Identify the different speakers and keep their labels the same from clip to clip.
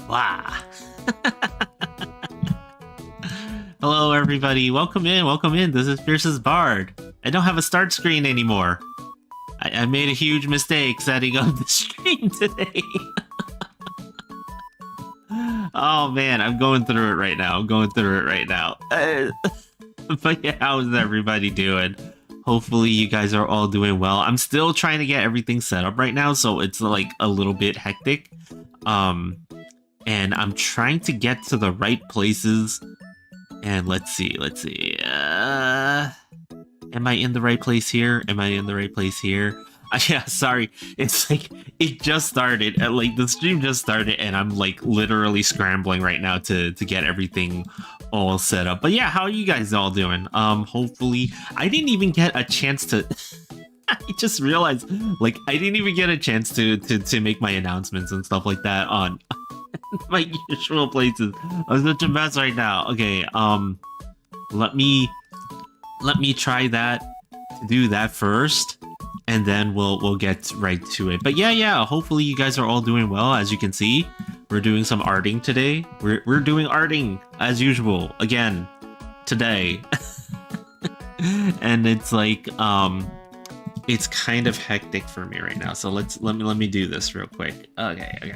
Speaker 1: Wow. Hello, everybody. Welcome in. Welcome in. This is Fierce's Bard. I don't have a start screen anymore. I made a huge mistake setting up the stream today. Oh, man. I'm going through it right now. But yeah, how's everybody doing? Hopefully you guys are all doing well. I'm still trying to get everything set up right now, so it's like a little bit hectic. And I'm trying to get to the right places. And let's see. Am I in the right place here? Yeah, sorry. It's like, it just started. Like, the stream just started, and I'm like literally scrambling right now to get everything all set up. But yeah, how are you guys all doing? Hopefully, I didn't even get a chance to... I just realized, like, I didn't even get a chance to make my announcements and stuff like that on my usual places. I'm such a mess right now. Okay, let me try that, do that first, and then we'll get right to it. But yeah, hopefully you guys are all doing well. As you can see, we're doing some arting today. We're doing arting as usual again today. And it's like it's kind of hectic for me right now. So let me do this real quick. Okay.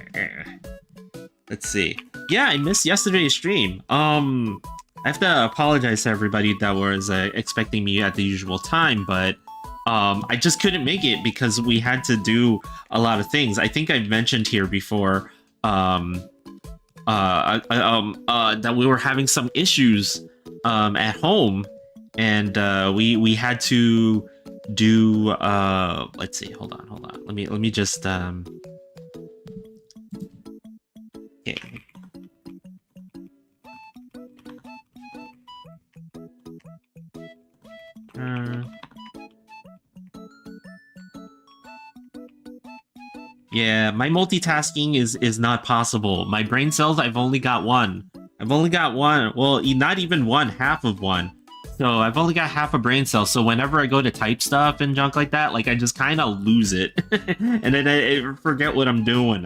Speaker 1: Let's see. Yeah, I missed yesterday's stream. I have to apologize to everybody that was expecting me at the usual time, but I just couldn't make it because we had to do a lot of things. I think I've mentioned here before that we were having some issues at home, and we had to do let's see. Hold on. Let me just okay. Yeah, my multitasking is not possible. My brain cells, I've only got one. Well, not even one, half of one. So I've only got half a brain cell. So whenever I go to type stuff and junk like that, like I just kind of lose it. And then I forget what I'm doing.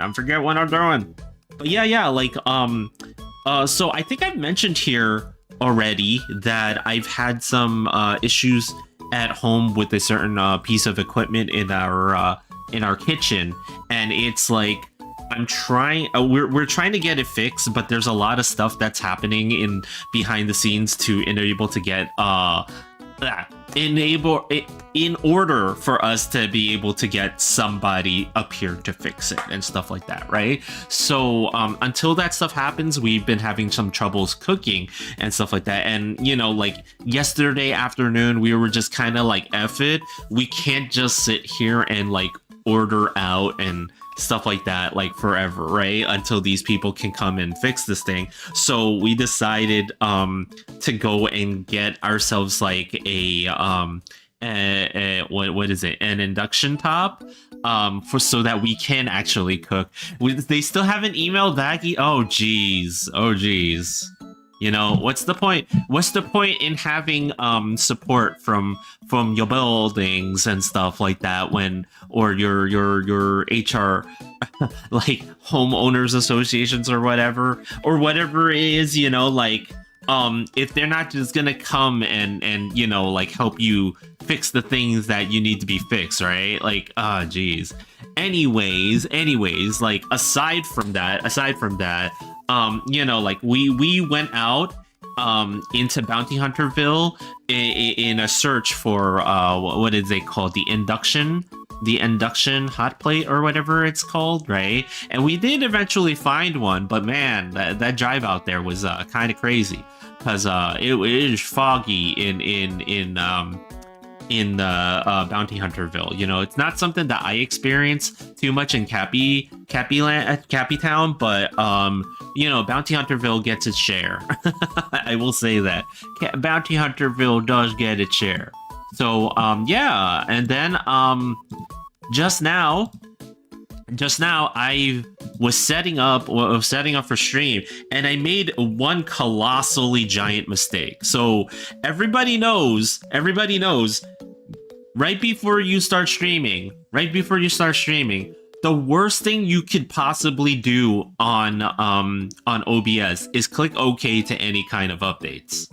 Speaker 1: But yeah, like, so I think I've mentioned here already that I've had some issues at home with a certain piece of equipment in our kitchen, and it's like I'm trying we're trying to get it fixed, but there's a lot of stuff that's happening in behind the scenes to enable to get in order for us to be able to get somebody up here to fix it and stuff like that, right? So until that stuff happens, we've been having some troubles cooking and stuff like that. And you know, like yesterday afternoon, we were just kind of like, F it, we can't just sit here and like order out and stuff like that like forever, right? Until these people can come and fix this thing. So we decided to go and get ourselves like what is it, an induction top so that we can actually cook. They still haven't emailed back. Oh geez. You know, what's the point in having support from your buildings and stuff like that when, or your HR like homeowners associations or whatever it is, you know, like if they're not just gonna come and you know, like help you fix the things that you need to be fixed, right? Like, geez. Anyways, like aside from that, you know, like we went out into Bounty Hunterville in a search for what is it called, the induction hot plate or whatever it's called, right? And we did eventually find one, but man, that drive out there was kind of crazy because it is foggy in Bounty Hunterville. You know, it's not something that I experience too much in Cappy Town, but you know, Bounty Hunterville gets its share. I will say that Bounty Hunterville does get its share. So yeah, and then just now I was setting up for stream, and I made one colossally giant mistake. So everybody knows, right before you start streaming, the worst thing you could possibly do on OBS is click OK to any kind of updates.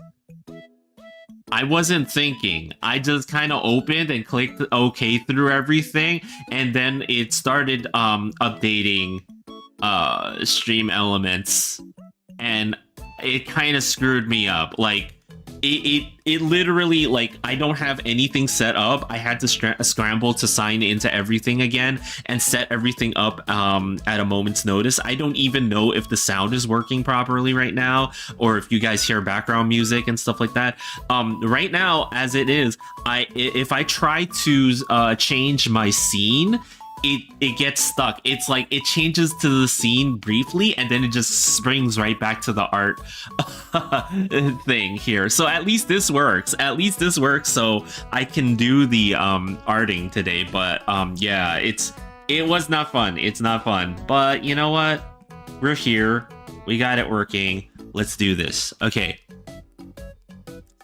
Speaker 1: I wasn't thinking. I just kind of opened and clicked OK through everything, and then it started updating stream elements, and it kind of screwed me up. Like it literally, like, I don't have anything set up. I had to scramble to sign into everything again and set everything up at a moment's notice. I don't even know if the sound is working properly right now, or if you guys hear background music and stuff like that. Right now, as it is, if I try to change my scene, it gets stuck. It's like it changes to the scene briefly, and then it just springs right back to the art thing here. So at least this works. At least this works, so I can do the arting today. But yeah, it was not fun. It's not fun. But you know what? We're here. We got it working. Let's do this. Okay.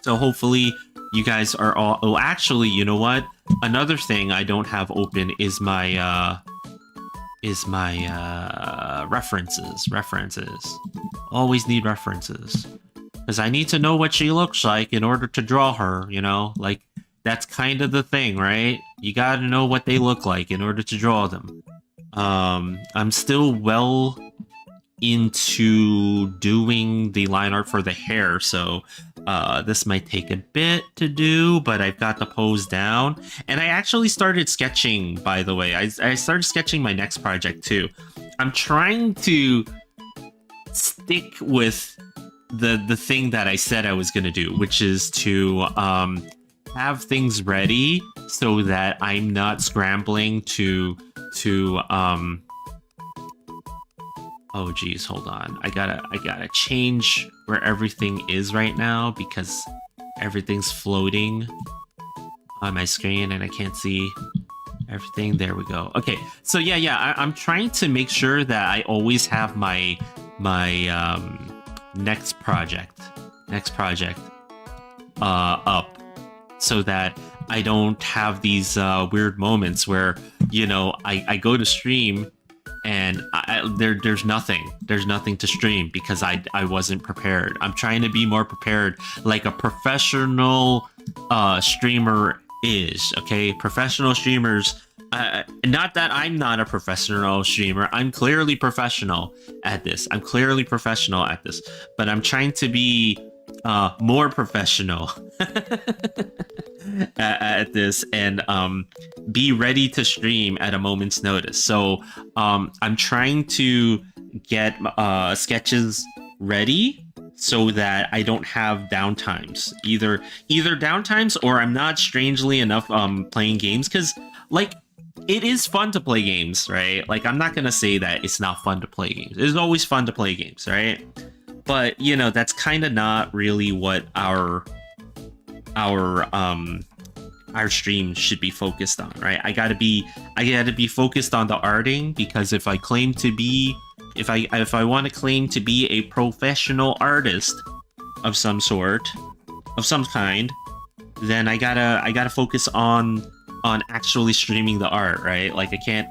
Speaker 1: So hopefully you guys are all... Oh, actually, you know what? Another thing I don't have open is my references. Always need references, because I need to know what she looks like in order to draw her, you know? Like, that's kind of the thing, right? You gotta know what they look like in order to draw them. I'm still well into doing the line art for the hair, so this might take a bit to do, but I've got the pose down. And I actually started sketching, by the way. I started sketching my next project too. I'm trying to stick with the thing that I said I was gonna do, which is to have things ready so that I'm not scrambling to oh geez, hold on. I gotta change where everything is right now, because everything's floating on my screen and I can't see everything. There we go. Okay, so yeah, I'm trying to make sure that I always have my next project up, so that I don't have these weird moments where, you know, I go to stream and there's nothing to stream because I wasn't prepared. I'm trying to be more prepared, like a professional streamer is. Okay, professional streamers, not that I'm not a professional streamer. I'm clearly professional at this. But I'm trying to be more professional at this, and be ready to stream at a moment's notice. So I'm trying to get sketches ready so that I don't have downtimes, either downtimes, or I'm not, strangely enough, playing games, because like it is fun to play games, right? Like, I'm not gonna say that it's not fun to play games. It's always fun to play games, right? But, you know, that's kind of not really what our stream should be focused on, right? I gotta be focused on the arting, because if I claim to be, if I want to claim to be a professional artist of some sort, of some kind, then I gotta focus on actually streaming the art, right? Like, I can't.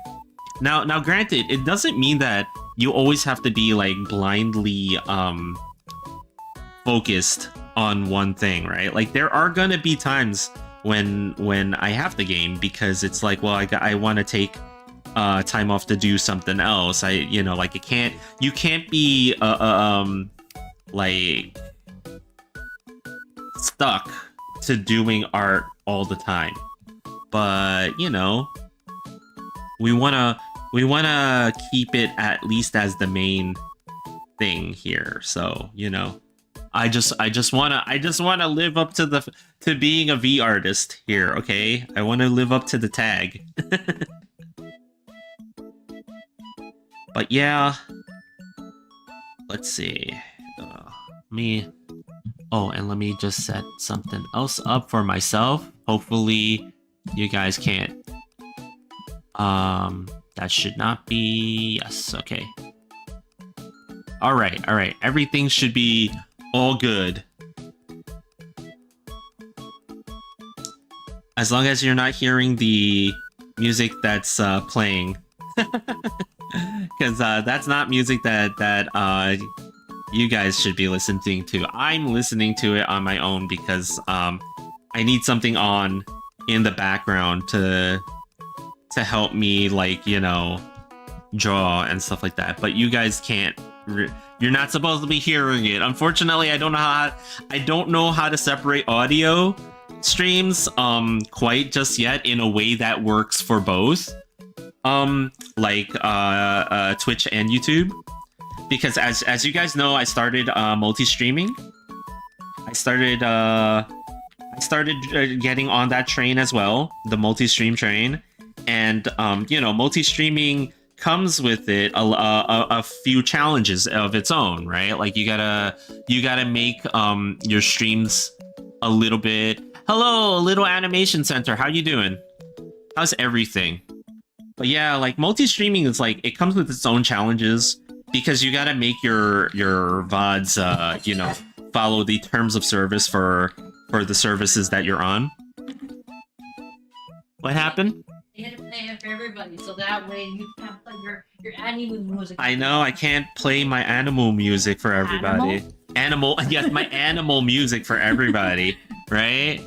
Speaker 1: Now, granted, it doesn't mean that you always have to be like blindly focused on one thing, right? Like, there are gonna be times when I have the game, because it's like, well, I want to take time off to do something else. You know, like, you can't be like stuck to doing art all the time. But, you know, we wanna keep it at least as the main thing here. So, you know, I just wanna live up to being a V artist here, okay? I want to live up to the tag. But yeah, let's see. Oh, and let me just set something else up for myself. Hopefully you guys can't. That should not be... Yes, okay. Alright. Everything should be all good. As long as you're not hearing the music that's playing Because that's not music that you guys should be listening to. I'm listening to it on my own because I need something on in the background to help me, like, you know, draw and stuff like that. But you guys can't. You're not supposed to be hearing it. Unfortunately, I don't know how to separate audio streams quite just yet in a way that works for both. Like Twitch and YouTube, because as you guys know, I started multi-streaming. I started getting on that train as well, the multi-stream train, and you know, multi-streaming comes with it a few challenges of its own, right? Like you gotta make your streams a little bit. Hello, Little Animation Center, how you doing? How's everything? But yeah, like multi-streaming is like, it comes with its own challenges because you gotta make your VODs, you know, follow the terms of service for the services that you're on. What happened?
Speaker 2: You had to play it for everybody, so that way you can play your anime music.
Speaker 1: I know, I can't play my animal music for everybody. Animal? Yes, my animal music for everybody, right?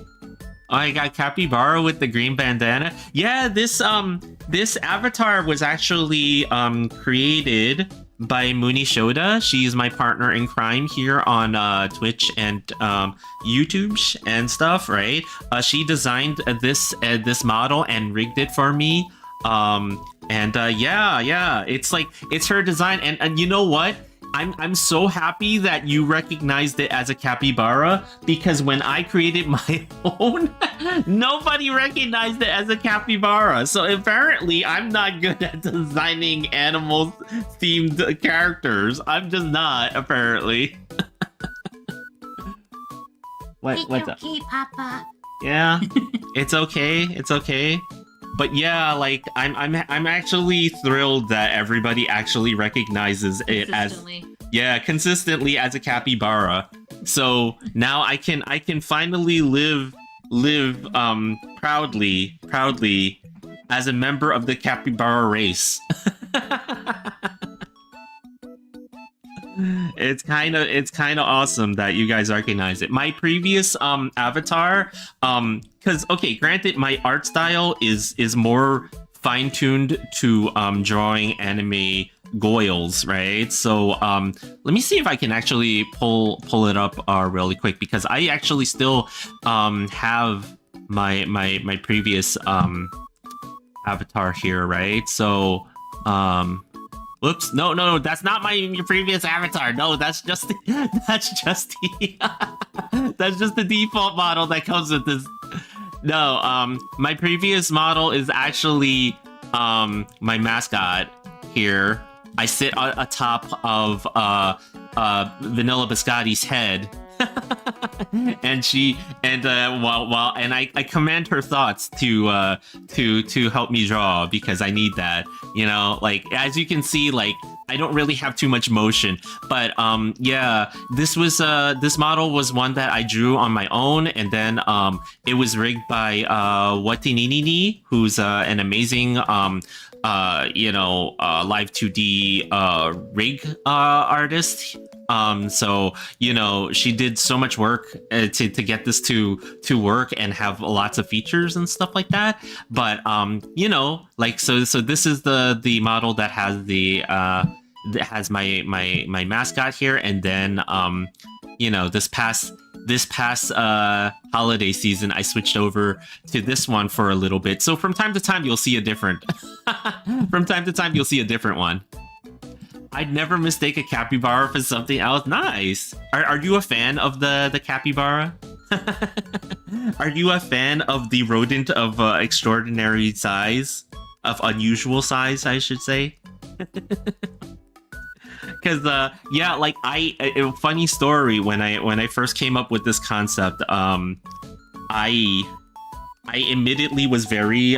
Speaker 1: Oh, I got Capybara with the green bandana. Yeah, this avatar was actually created by Muni Shoda. She's my partner in crime here on Twitch and YouTube and stuff, right? She designed this model and rigged it for me. Yeah, it's her design, and you know what? I'm so happy that you recognized it as a capybara, because when I created my own, nobody recognized it as a capybara. So apparently I'm not good at designing animal-themed characters. I'm just not, apparently. What's up?
Speaker 2: Okay, Papa.
Speaker 1: Yeah, it's okay. It's okay. But yeah, like I'm actually thrilled that everybody actually recognizes it as consistently as a capybara. So now I can finally live proudly as a member of the capybara race. It's kind of awesome that you guys recognize it. My previous avatar, because okay, granted, my art style is more fine-tuned to drawing anime goils, right? So let me see if I can actually pull it up really quick, because I actually still have my previous avatar here, right? So whoops! No, that's not my previous avatar. No, that's just the default model that comes with this. No, my previous model is actually my mascot here. I sit atop of Vanilla Biscotti's head. and I command her thoughts to help me draw, because I need that, you know. Like, as you can see, like, I don't really have too much motion, but yeah, this model was one that I drew on my own, and then it was rigged by Watininini, who's an amazing you know, live 2D rig artist. So, you know, she did so much work to get this to work and have lots of features and stuff like that. But you know, like, so this is the model that has that has my mascot here, and then you know, this past holiday season, I switched over to this one for a little bit. So from time to time, you'll see a different. From time to time, you'll see a different one. I'd never mistake a capybara for something else. Nice. Are you a fan of the capybara? Are you a fan of the rodent of extraordinary size, of unusual size, I should say? Because yeah, like a funny story, when I first came up with this concept, I admittedly was very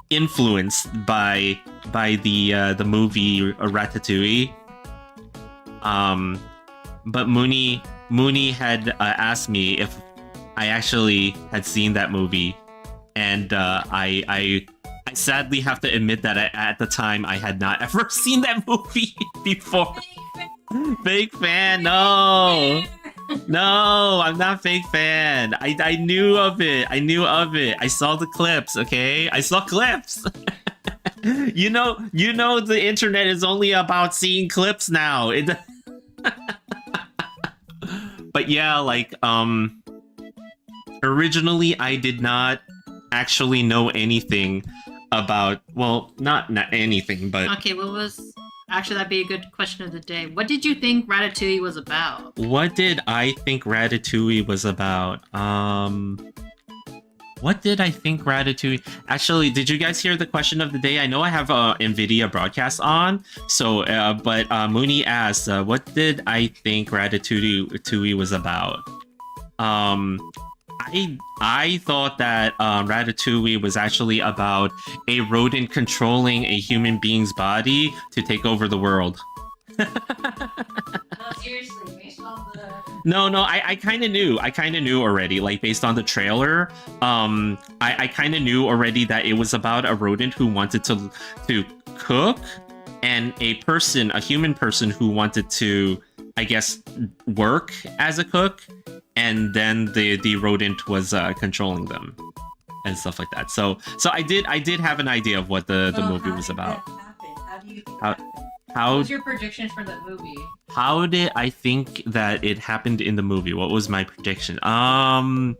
Speaker 1: influenced by the movie Ratatouille. But Mooney had asked me if I actually had seen that movie, and I sadly have to admit that at the time I had not ever seen that movie before. Fake fan, no. No, I'm not fake fan. I knew of it. I knew of it. I saw the clips, okay? I saw clips. You know the internet is only about seeing clips now. But yeah, like originally I did not actually know anything about, well, not anything, but
Speaker 2: Okay, what was... Actually, that'd be a good question of the day. What did you think Ratatouille was about?
Speaker 1: what did I think Ratatouille was about? What did I think Ratatouille... Actually, did you guys hear the question of the day? I know I have NVIDIA broadcast on, so, but Mooney asked, what did I think Ratatouille was about? I thought that Ratatouille was actually about a rodent controlling a human being's body to take over the world.
Speaker 2: No, seriously, based on the...
Speaker 1: No, I kind of knew. I kind of knew already, like, based on the trailer. I kind of knew already that it was about a rodent who wanted to cook, and a human person who wanted to, I guess, work as a cook, and then the rodent was controlling them and stuff like that. So I did have an idea of what the movie was about.
Speaker 2: How do you think
Speaker 1: How-
Speaker 2: it happened?
Speaker 1: How
Speaker 2: What's your predictions for the movie?
Speaker 1: how did I think that it happened in the movie? What was my prediction? That's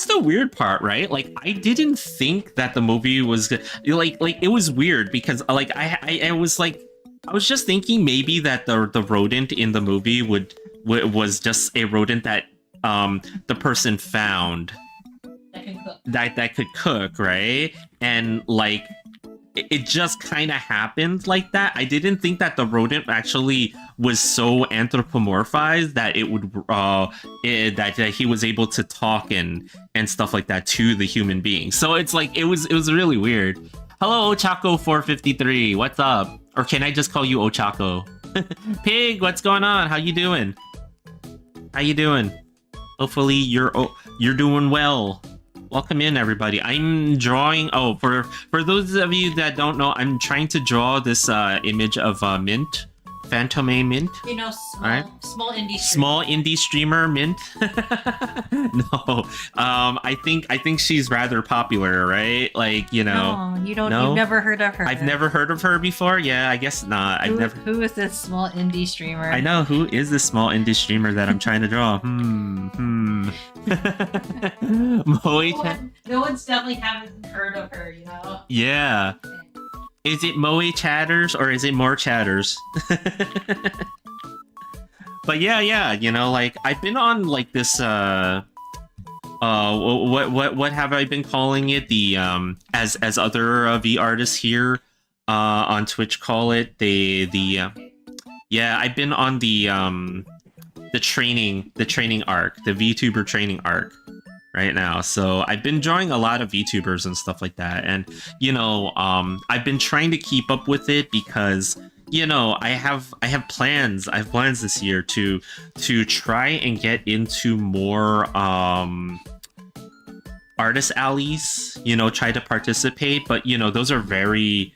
Speaker 1: the weird part, right? Like, I didn't think that the movie was like it was weird because like I was like, I was just thinking maybe that the rodent in the movie was just a rodent that the person found
Speaker 2: That can cook.
Speaker 1: that could cook, right? And like it just kind of happened like that. I didn't think that the rodent actually was so anthropomorphized that it would that he was able to talk and stuff like that to the human being. So it's like it was really weird. Hello, Ochako453. What's up? Or can I just call you Ochako? Pig, what's going on? How you doing? How you doing? Hopefully you're doing well. Welcome in, everybody. I'm drawing... Oh, for those of you that don't know, I'm trying to draw this image of Mint. Fantome Mint.
Speaker 2: You know, small indie.
Speaker 1: Small indie streamer Mint. No. I think she's rather popular, right? Like, you know...
Speaker 2: No, you don't.
Speaker 1: No?
Speaker 2: You've never heard of her.
Speaker 1: I've never heard of her before. Yeah, I guess not.
Speaker 2: Who is this small indie streamer?
Speaker 1: I know, who is this small indie streamer that I'm trying to draw?
Speaker 2: No one's definitely haven't heard of her, you know?
Speaker 1: Yeah. Is it Moe Chatters or is it more Chatters? But yeah, you know, like I've been on like this what have I been calling it? The as other V artists here on Twitch call it, yeah, I've been on the training arc, the VTuber training arc right now. So I've been drawing a lot of VTubers and stuff like that, and you know, I've been trying to keep up with it because, you know, I have plans this year to try and get into more artist alleys, you know, try to participate, but you know, those are very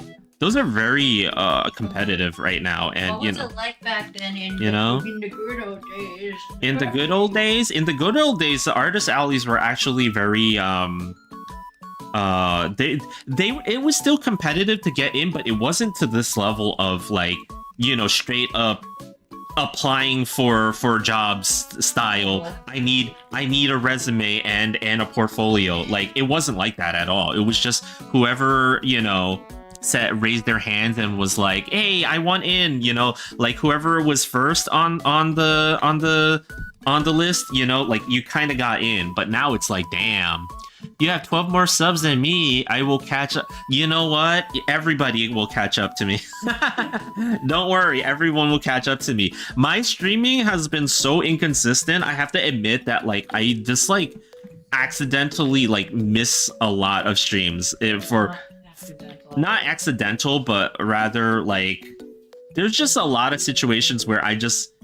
Speaker 1: competitive right now, and
Speaker 2: what
Speaker 1: you
Speaker 2: was
Speaker 1: know,
Speaker 2: it like back then in
Speaker 1: you know,
Speaker 2: in the good old days?
Speaker 1: in the good old days, the artist alleys were actually very it was still competitive to get in, but it wasn't to this level of like, you know, straight up applying for jobs style. I need a resume and a portfolio. Like, it wasn't like that at all. It was just whoever, you know, raised their hands and was like, hey, I want in, you know, like whoever was first on the list, you know, like you kind of got in. But now it's like, damn, you have 12 more subs than me. I will catch up. You know what? Everybody will catch up to me. Don't worry, everyone will catch up to me. My streaming has been so inconsistent. I have to admit that, like, I just like accidentally like miss a lot of streams for not accidental, but rather like there's just a lot of situations where I just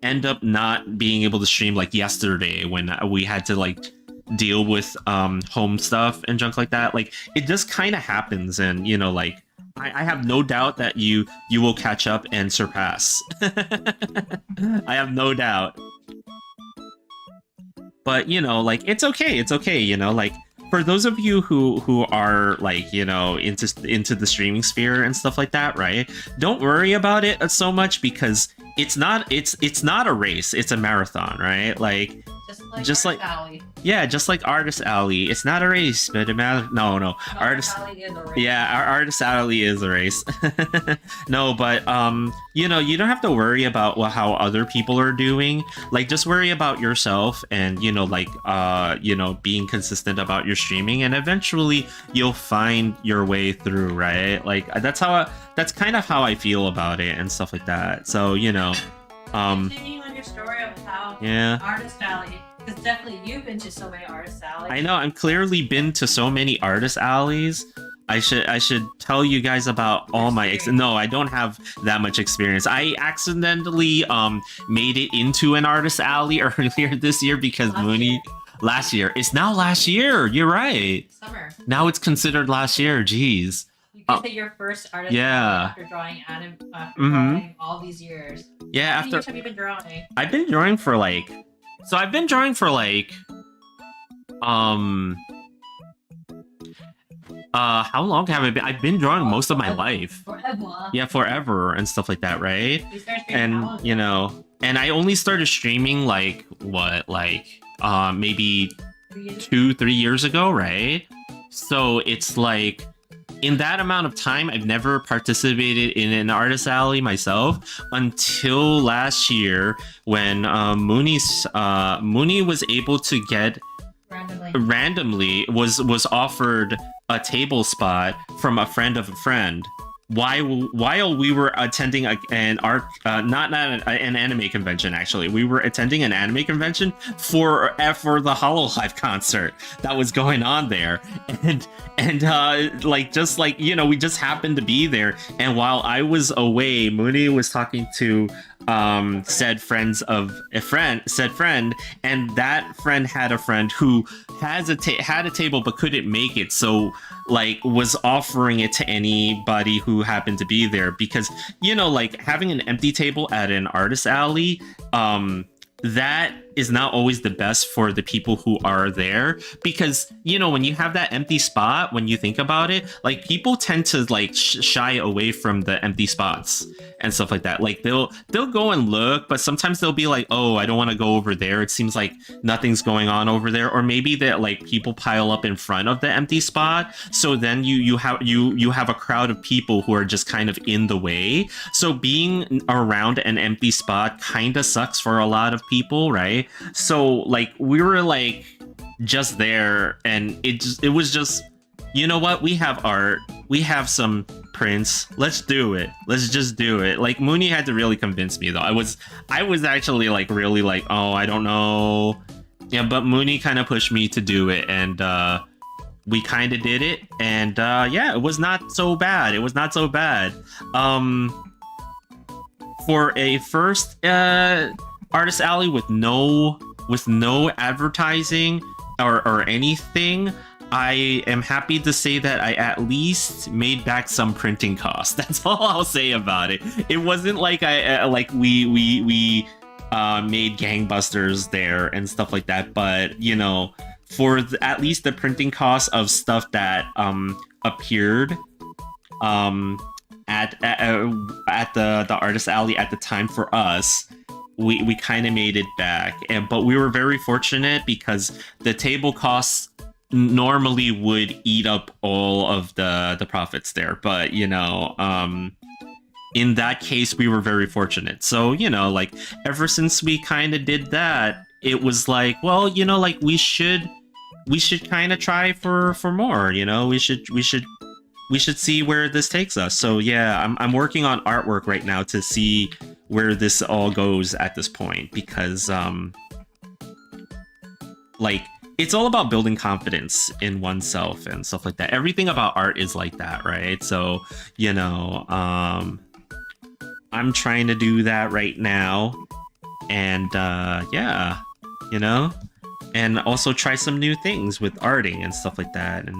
Speaker 1: end up not being able to stream, like yesterday when we had to like deal with home stuff and junk like that. Like it just kind of happens, and you know, like I have no doubt that you will catch up and surpass. I have no doubt. But you know, like it's okay, it's okay. You know, like for those of you who are like, you know, into the streaming sphere and stuff like that, right? Don't worry about it so much, because it's not a race, it's a marathon, right? Like
Speaker 2: Just like Alley.
Speaker 1: yeah, just like Artist Alley. It's not a race, but it matters. No, Artist
Speaker 2: Alley is a race.
Speaker 1: yeah, our Artist Alley is a race. No, but you know, you don't have to worry about how other people are doing. Like, just worry about yourself, and you know, like you know, being consistent about your streaming, and eventually you'll find your way through, right? Like that's kind of how I feel about it and stuff like that. So you know,
Speaker 2: Continuing on your story of how
Speaker 1: yeah.
Speaker 2: Artist Alley, because definitely you've been to so many Artist Alleys.
Speaker 1: I know, I'm clearly been to so many Artist Alleys. I should tell you guys about all my no, I don't have that much experience. I accidentally made it into an Artist Alley earlier this year because last year. It's now last year. You're right.
Speaker 2: Summer.
Speaker 1: Now it's considered last year. Jeez.
Speaker 2: You can say your first Artist
Speaker 1: yeah.
Speaker 2: Alley after drawing drawing all these years.
Speaker 1: Yeah,
Speaker 2: How many years have you been drawing?
Speaker 1: I've been drawing for like how long have I been? I've been drawing most of my life.
Speaker 2: Forever.
Speaker 1: Yeah, forever and stuff like that, right?
Speaker 2: You started
Speaker 1: And you know, and I only started streaming like what, like maybe 2-3 years ago, right? So it's like in that amount of time, I've never participated in an Artist Alley myself until last year when Mooney was able to get randomly was offered a table spot from a friend of a friend while we were attending an anime convention. Actually, we were attending an anime convention for the Hololive concert that was going on there, and like, just like, you know, we just happened to be there, and while I was away, Mooney was talking to said friend, and that friend had a friend who had a table but couldn't make it, so like was offering it to anybody who happened to be there, because you know, like having an empty table at an Artist Alley, that is not always the best for the people who are there, because you know, when you have that empty spot, when you think about it, like people tend to like shy away from the empty spots and stuff like that. Like they'll go and look, but sometimes they'll be like, oh, I don't want to go over there, it seems like nothing's going on over there, or maybe that like people pile up in front of the empty spot, so then you have a crowd of people who are just kind of in the way. So being around an empty spot kind of sucks for a lot of people, right? So like we were like just there, and it was just, you know what, we have art, we have some prints, let's do it, let's just do it. Like Mooney had to really convince me though. I was actually like really like, oh, I don't know, yeah, but Mooney kind of pushed me to do it, and we kind of did it, and yeah, it was not so bad. For a first Artist Alley with no advertising or anything, I am happy to say that I at least made back some printing costs. That's all I'll say about it. It wasn't like we made gangbusters there and stuff like that, but you know, for at least the printing costs of stuff that appeared at the Artist Alley at the time for us, we kind of made it back. But we were very fortunate because the table costs normally would eat up all of the profits there, but you know, in that case we were very fortunate. So you know, like ever since we kind of did that, it was like, well, you know, like we should kind of try for more, you know, we should see where this takes us. So yeah, I'm working on artwork right now to see where this all goes at this point, because like it's all about building confidence in oneself and stuff like that. Everything about art is like that, right? So you know, I'm trying to do that right now, and yeah, you know, and also try some new things with arting and stuff like that. And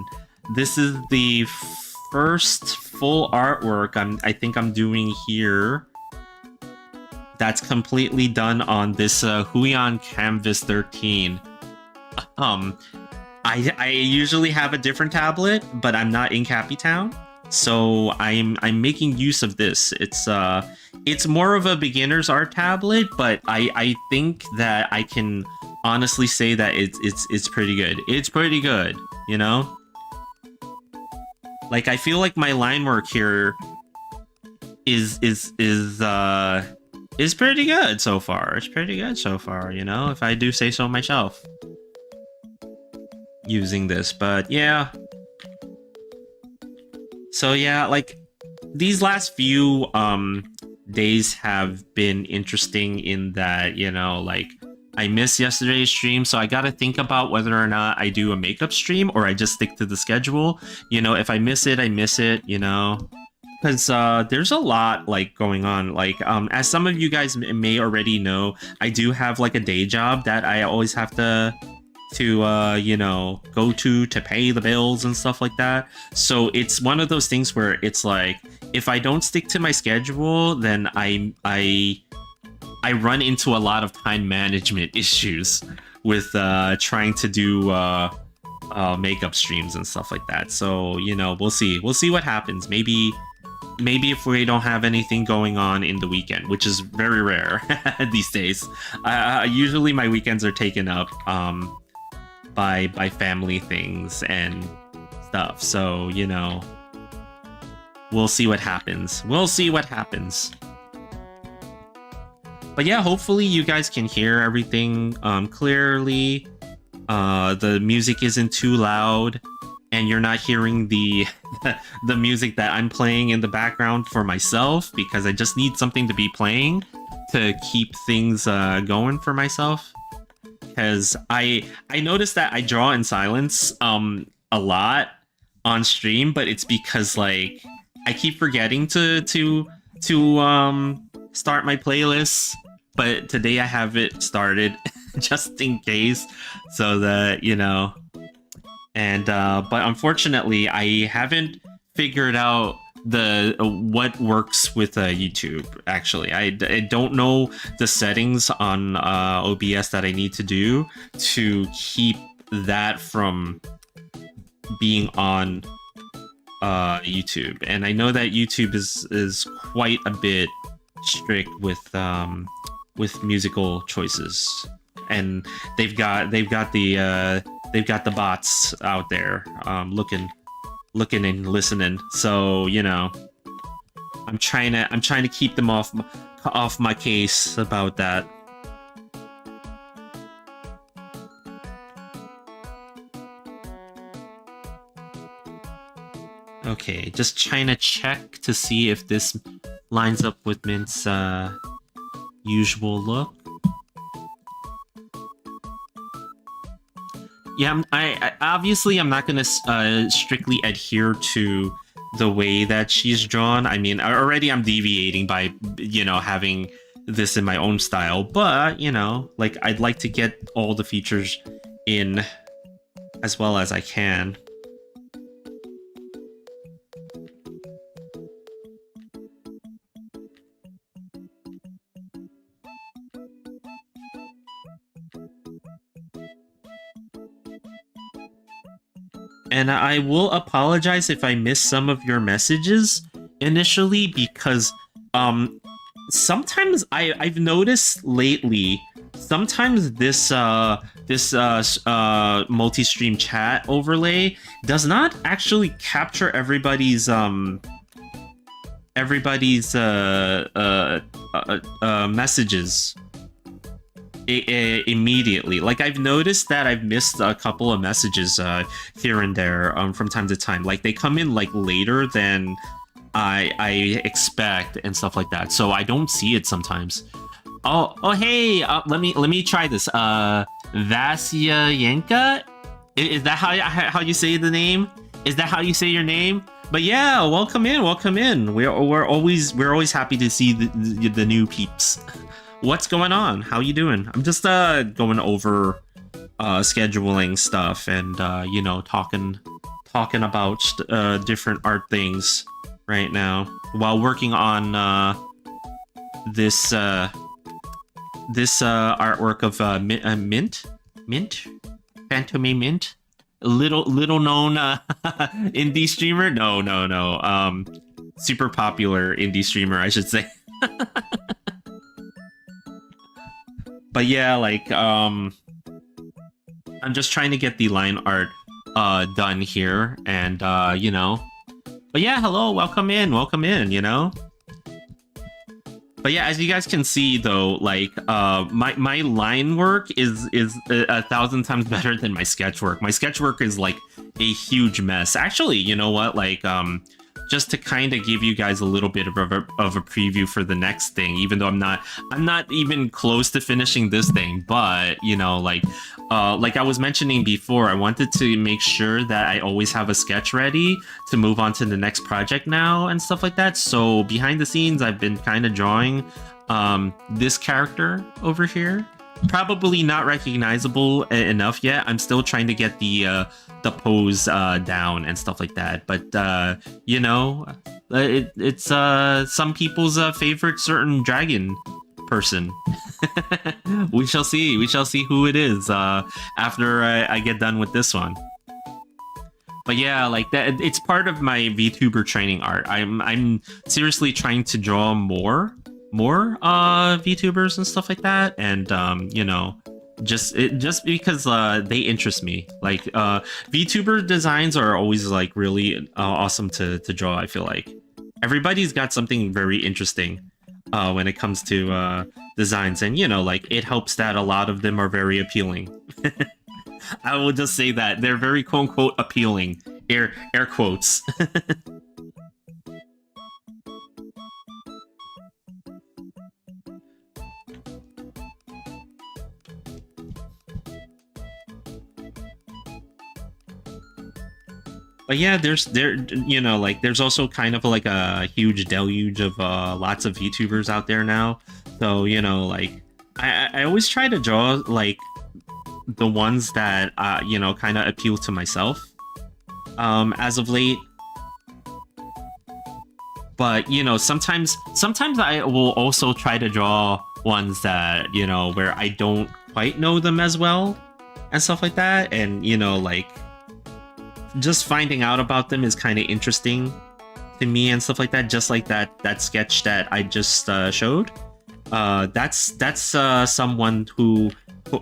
Speaker 1: this is the first full artwork I think I'm doing here that's completely done on this Huion Canvas 13. I usually have a different tablet, but I'm not in Cappy Town, so I'm making use of this. It's more of a beginner's art tablet, but I think that I can honestly say that it's pretty good. It's pretty good, you know? Like, I feel like my line work here is pretty good so far. It's pretty good so far, you know, if I do say so myself. Using this, but yeah. So yeah, like these last few days have been interesting in that, you know, like I missed yesterday's stream, so I gotta think about whether or not I do a makeup stream or I just stick to the schedule. You know, if I miss it, I miss it, you know, because there's a lot like going on. Like as some of you guys may already know, I do have like a day job that I always have to you know, go to pay the bills and stuff like that. So it's one of those things where it's like, if I don't stick to my schedule, then I run into a lot of time management issues with trying to do makeup streams and stuff like that. So, you know, we'll see what happens. Maybe if we don't have anything going on in the weekend, which is very rare these days. Usually my weekends are taken up by family things and stuff. So, you know, we'll see what happens. But yeah, hopefully you guys can hear everything clearly. The music isn't too loud, and you're not hearing the the music that I'm playing in the background for myself, because I just need something to be playing to keep things going for myself. Because I noticed that I draw in silence a lot on stream, but it's because like I keep forgetting to start my playlists. But today I have it started just in case, so that, you know. And but unfortunately I haven't figured out what works with YouTube. Actually, I don't know the settings on OBS that I need to do to keep that from being on YouTube. And I know that YouTube is quite a bit strict with musical choices, and they've got the bots out there looking and listening. So, you know, I'm trying to keep them off my case about that. Okay, just trying to check to see if this lines up with Mint's usual look. Yeah, I obviously I'm not gonna strictly adhere to the way that she's drawn. I mean, already I'm deviating by, you know, having this in my own style, but, you know, like I'd like to get all the features in as well as I can. And I will apologize if I missed some of your messages initially, because sometimes I've noticed lately, sometimes this multi-stream chat overlay does not actually capture everybody's messages immediately. Like, I've noticed that I've missed a couple of messages here and there from time to time. Like, they come in like later than I expect and stuff like that, so I don't see it sometimes. Oh hey, let me try this. Vasyayenka, is that how you say the name? Is that how you say your name? But yeah, welcome in. We're always happy to see the new peeps. What's going on? How you doing? I'm just going over scheduling stuff and talking about different art things right now while working on this artwork of Mint Fantome Mint, little known indie streamer. No. Super popular indie streamer, I should say. But yeah, like I'm just trying to get the line art done here, and But yeah, hello, welcome in. But yeah, as you guys can see though, like my line work is 1,000 times better than my sketch work. My sketch work is like a huge mess. Actually, you know what? Like just to kind of give you guys a little bit of a preview for the next thing, even though I'm not even close to finishing this thing, but like I was mentioning before, I wanted to make sure that I always have a sketch ready to move on to the next project now and stuff like that. So behind the scenes, I've been kind of drawing this character over here. Probably not recognizable enough yet. I'm still trying to get the pose down and stuff like that. But it's some people's favorite certain dragon person. We shall see. We shall see who it is after I get done with this one. But yeah, like that, it's part of my VTuber training art. I'm seriously trying to draw more VTubers and stuff like that, and just because they interest me. Like VTuber designs are always like really awesome to draw. I feel like everybody's got something very interesting when it comes to designs, and like it helps that a lot of them are very appealing. I will just say that they're very quote unquote appealing, air quotes. But yeah, there's also kind of like a huge deluge of lots of YouTubers out there now. So like I always try to draw like the ones that kind of appeal to myself as of late. But sometimes I will also try to draw ones that where I don't quite know them as well and stuff like that, and like just finding out about them is kind of interesting to me and stuff like that. Just like that sketch that I just showed. That's someone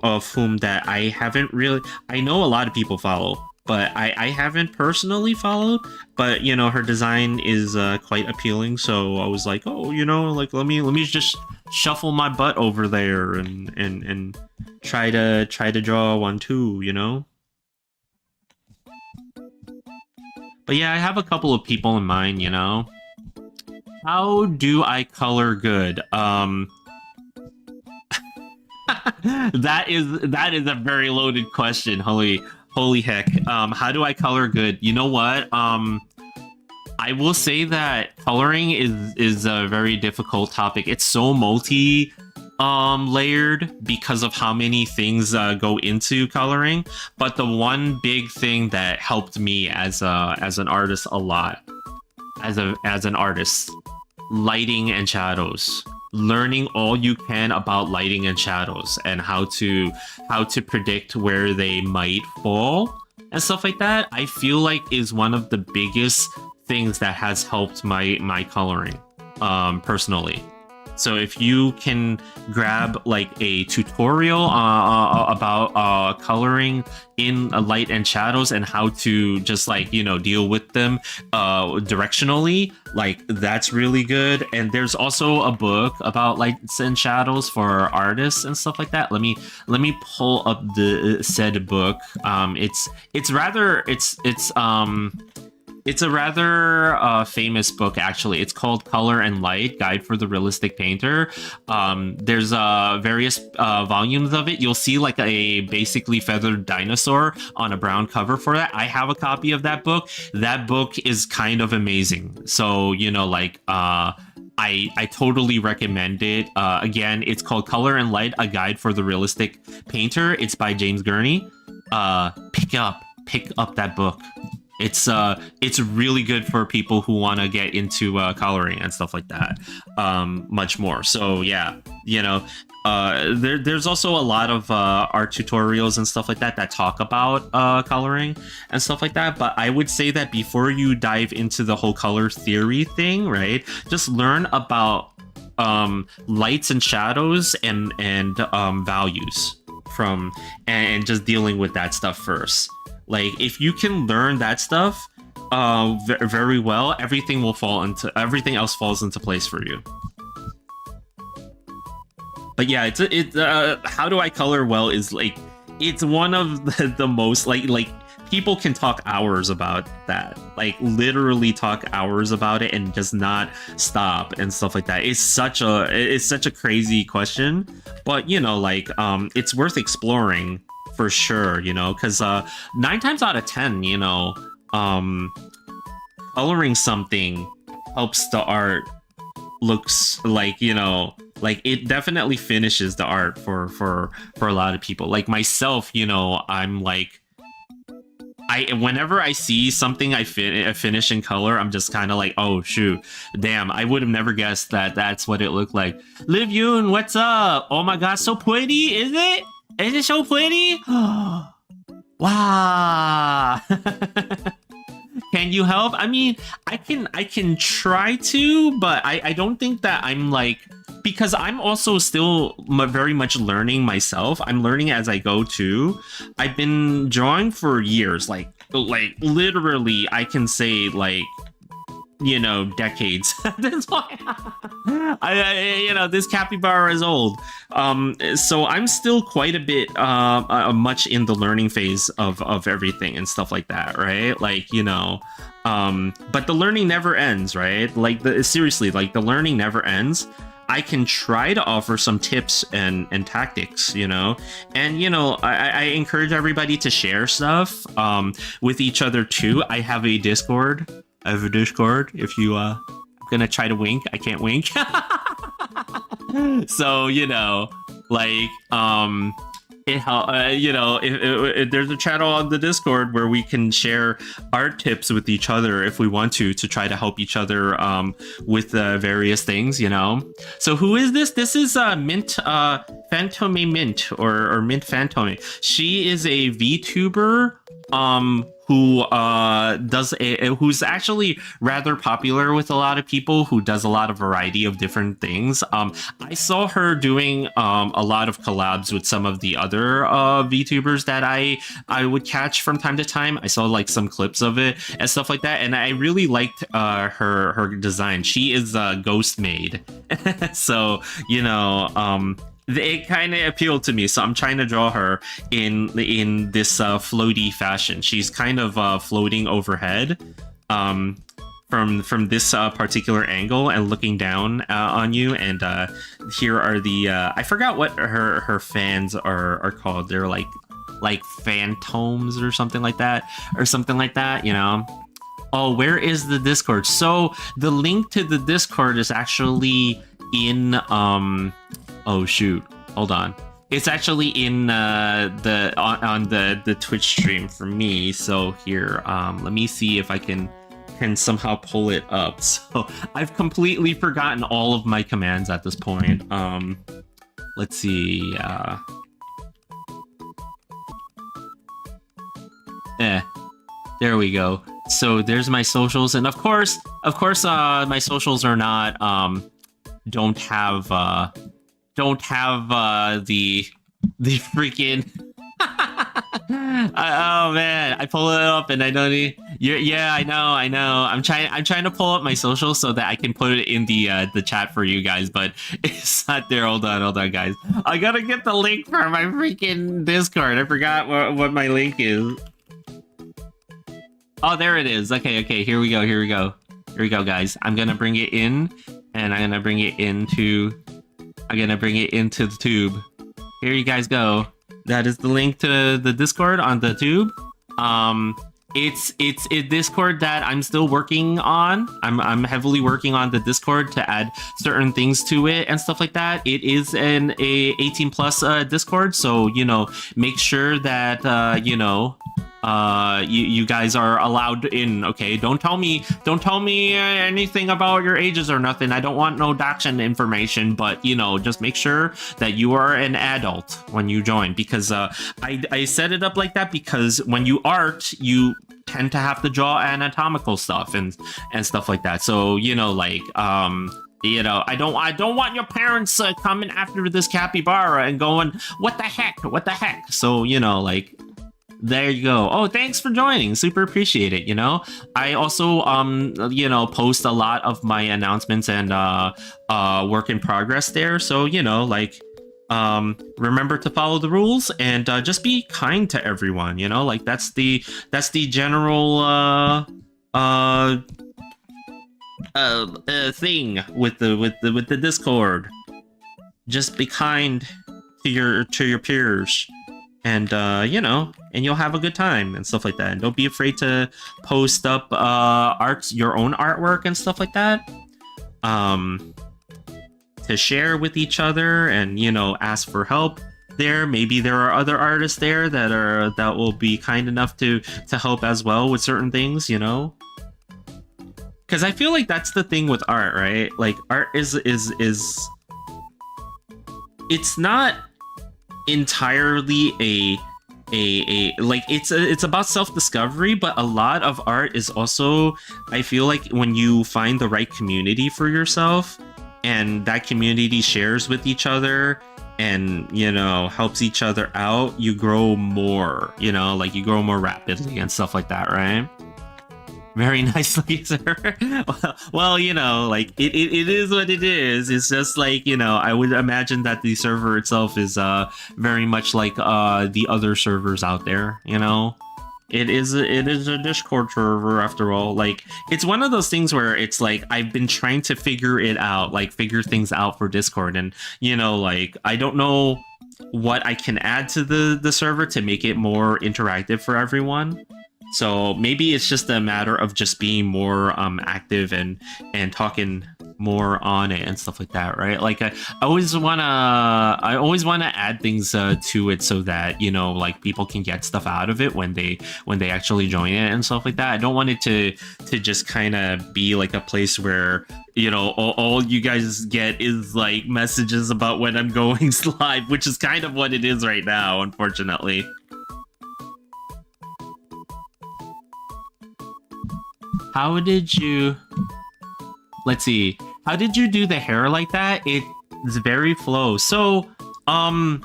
Speaker 1: of whom that I haven't really. I know a lot of people follow, but I haven't personally followed. But her design is quite appealing, so I was like, oh, like let me just shuffle my butt over there and try to draw one too, But yeah, I have a couple of people in mind, How do I color good? That is a very loaded question. Holy heck. How do I color good? You know what? I will say that coloring is a very difficult topic. It's so layered because of how many things go into coloring. But the one big thing that helped me as an artist a lot, as an artist, lighting and shadows. Learning all you can about lighting and shadows and how to predict where they might fall and stuff like that, I feel like is one of the biggest things that has helped my coloring personally. So if you can grab like a tutorial about coloring in light and shadows and how to just like deal with them directionally, like that's really good. And there's also a book about lights and shadows for artists and stuff like that. Let me pull up the said book. It's a rather famous book, actually. It's called Color and Light, Guide for the Realistic Painter. There's various volumes of it. You'll see like a basically feathered dinosaur on a brown cover for that. I have a copy of that book. That book is kind of amazing. So, I totally recommend it. Again, it's called Color and Light: A Guide for the Realistic Painter. It's by James Gurney. Pick up that book. It's really good for people who want to get into coloring and stuff like that. Much more. So yeah, there's also a lot of art tutorials and stuff like that that talk about coloring and stuff like that. But I would say that before you dive into the whole color theory thing, right, just learn about lights and shadows and values from and just dealing with that stuff first. Like, if you can learn that stuff very well, everything else falls into place for you. But yeah, it's how do I color well is like, it's one of the most like people can talk hours about that, like literally talk hours about it and just not stop and stuff like that. It's such a crazy question, but it's worth exploring for sure, because 9 times out of 10, coloring something helps the art looks like, like it definitely finishes the art for a lot of people. Like myself, I'm like, whenever I see something I finish in color, I'm just kind of like, oh shoot, damn, I would have never guessed that that's what it looked like. Liv Yoon, what's up? Oh my god, so pretty, is it? Is it so pretty? Wow. Can you help? I mean, I can try to, but I don't think that I'm like, because I'm also still very much learning myself. I'm learning as I go too. I've been drawing for years, like literally I can say like, decades. That's why this capybara is old. So I'm still quite a bit much in the learning phase of everything and stuff like that, right? Like, but the learning never ends, right? Like seriously, like the learning never ends. I can try to offer some tips and tactics, and I encourage everybody to share stuff with each other too. I have a Discord. If you I'm gonna try to wink, I can't wink. So if there's a channel on the Discord where we can share art tips with each other if we want to try to help each other with various things, So who is this? This is Mint Fantome Mint or Mint Fantome. She is a VTuber who's actually rather popular with a lot of people, who does a lot of variety of different things. I saw her doing a lot of collabs with some of the other VTubers that I would catch from time to time. I saw like some clips of it and stuff like that, and I really liked her design. She is ghost made, so it kind of appealed to me, so I'm trying to draw her in this floaty fashion. She's kind of floating overhead from this particular angle and looking down on you. And here are the I forgot what her fans are called. They're like Fantomes or something like that, Oh, where is the Discord? So the link to the Discord is actually in oh shoot, hold on. It's actually in on the Twitch stream for me. So here, let me see if I can somehow pull it up. So I've completely forgotten all of my commands at this point. Let's see. There we go. So there's my socials, and of course, my socials are not don't have the freaking oh man, I pull it up and I don't need yeah, I know. I'm trying to pull up my socials so that I can put it in the chat for you guys, but it's not there. Hold on guys. I gotta get the link for my freaking Discord. I forgot what my link is. Oh, there it is. Okay, here we go, guys. I'm gonna bring it in, and I'm gonna bring it into the tube. Here you guys go. That is the link to the Discord on the tube. it's a Discord that I'm still working on. I'm heavily working on the Discord to add certain things to it and stuff like that. It is a 18 plus Discord, so make sure that you guys are allowed in. Okay, don't tell me anything about your ages or nothing. I don't want no doxing information, but just make sure that you are an adult when you join, because I set it up like that because when you art, you tend to have to draw anatomical stuff and stuff like that. So I don't want your parents coming after this capybara and going, what the heck. So there you go. Oh, thanks for joining. Super appreciate it. I also post a lot of my announcements and work in progress there. So remember to follow the rules and just be kind to everyone. That's the general thing with the Discord. Just be kind to your peers. And and you'll have a good time and stuff like that. And don't be afraid to post up your own artwork and stuff like that, to share with each other and ask for help there. Maybe there are other artists there that will be kind enough to help as well with certain things, because I feel like that's the thing with art, right? Like art is it's not entirely it's about self-discovery, but a lot of art is also, I feel like, when you find the right community for yourself and that community shares with each other and helps each other out, you grow more, you grow more rapidly and stuff like that, right? Very nicely, sir. Well, it is what it is. It's just I would imagine that the server itself is very much like the other servers out there. It is a Discord server after all. It's one of those things where it's I've been trying to figure it out, figure things out for Discord, and I don't know what I can add to the server to make it more interactive for everyone. So maybe it's just a matter of just being more active and talking more on it and stuff like that, right? I always wanna add things to it so that people can get stuff out of it when they actually join it and stuff like that. I don't want it to just kind of be a place where all you guys get is messages about when I'm going live, which is kind of what it is right now, unfortunately. How did you... Let's see. How did you do the hair like that? It's very flow. So, I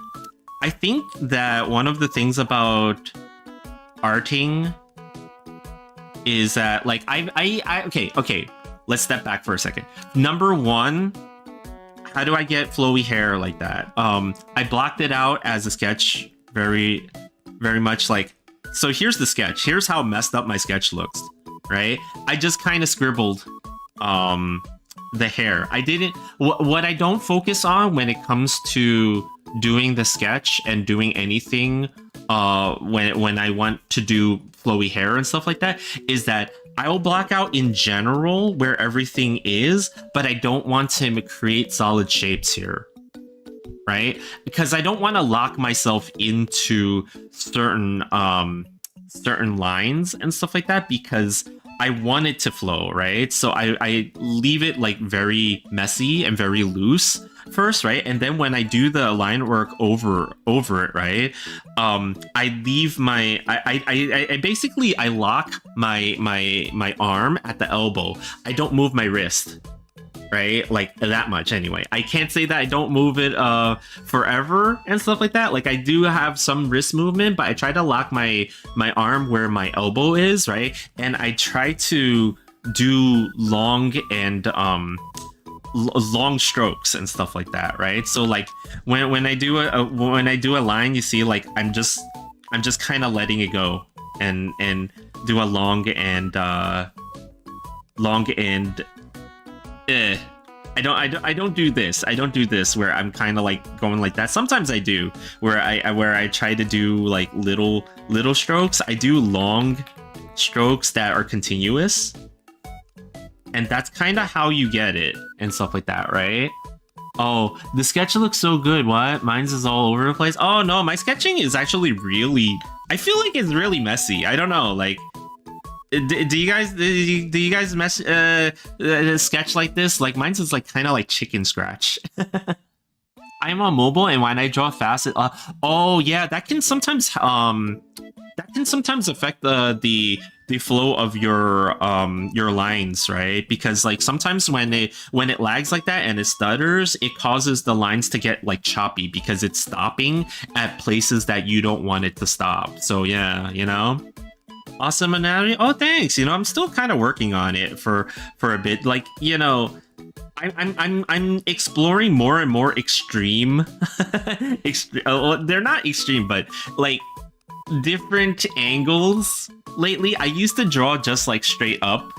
Speaker 1: think that one of the things about arting is that, okay. Let's step back for a second. Number one, how do I get flowy hair like that? I blocked it out as a sketch, very, very much so here's the sketch. Here's how messed up my sketch looks. Right? I just kind of scribbled the hair. I didn't... What I don't focus on when it comes to doing the sketch and doing anything when I want to do flowy hair and stuff like that is that I'll block out in general where everything is, but I don't want to create solid shapes here. Right? Because I don't want to lock myself into certain lines and stuff like that, because I want it to flow, right? So I leave it very messy and very loose first, right? And then when I do the line work over it, right? I leave my I basically lock my arm at the elbow. I don't move my wrist. Right? That much anyway. I can't say that I don't move it forever and stuff like that. I do have some wrist movement, but I try to lock my arm where my elbow is, right? And I try to do long and long strokes and stuff like that, right? So when I do a line, you see I'm just kind of letting it go and do a long and I don't do this. I don't do this where I'm kind of going like that. Sometimes I do where I try to do little strokes. I do long strokes that are continuous, and that's kind of how you get it and stuff like that, right? Oh, the sketch looks so good. What? Mine's is all over the place. Oh no, my sketching is actually really, I feel like it's really messy. I don't know, like, do you guys mess sketch like this? Like mine's is like kind of like chicken scratch. I'm on mobile, and when I draw fast, oh yeah, that can sometimes affect the flow of your lines, right? Because like sometimes when it lags like that and it stutters, it causes the lines to get like choppy because it's stopping at places that you don't want it to stop. So yeah, you know. Awesome anatomy. Oh, thanks. You know, I'm still kind of working on it for a bit. Like, you know, I'm exploring more and more extreme. Well, they're not extreme, but like different angles lately. I used to draw just like straight up,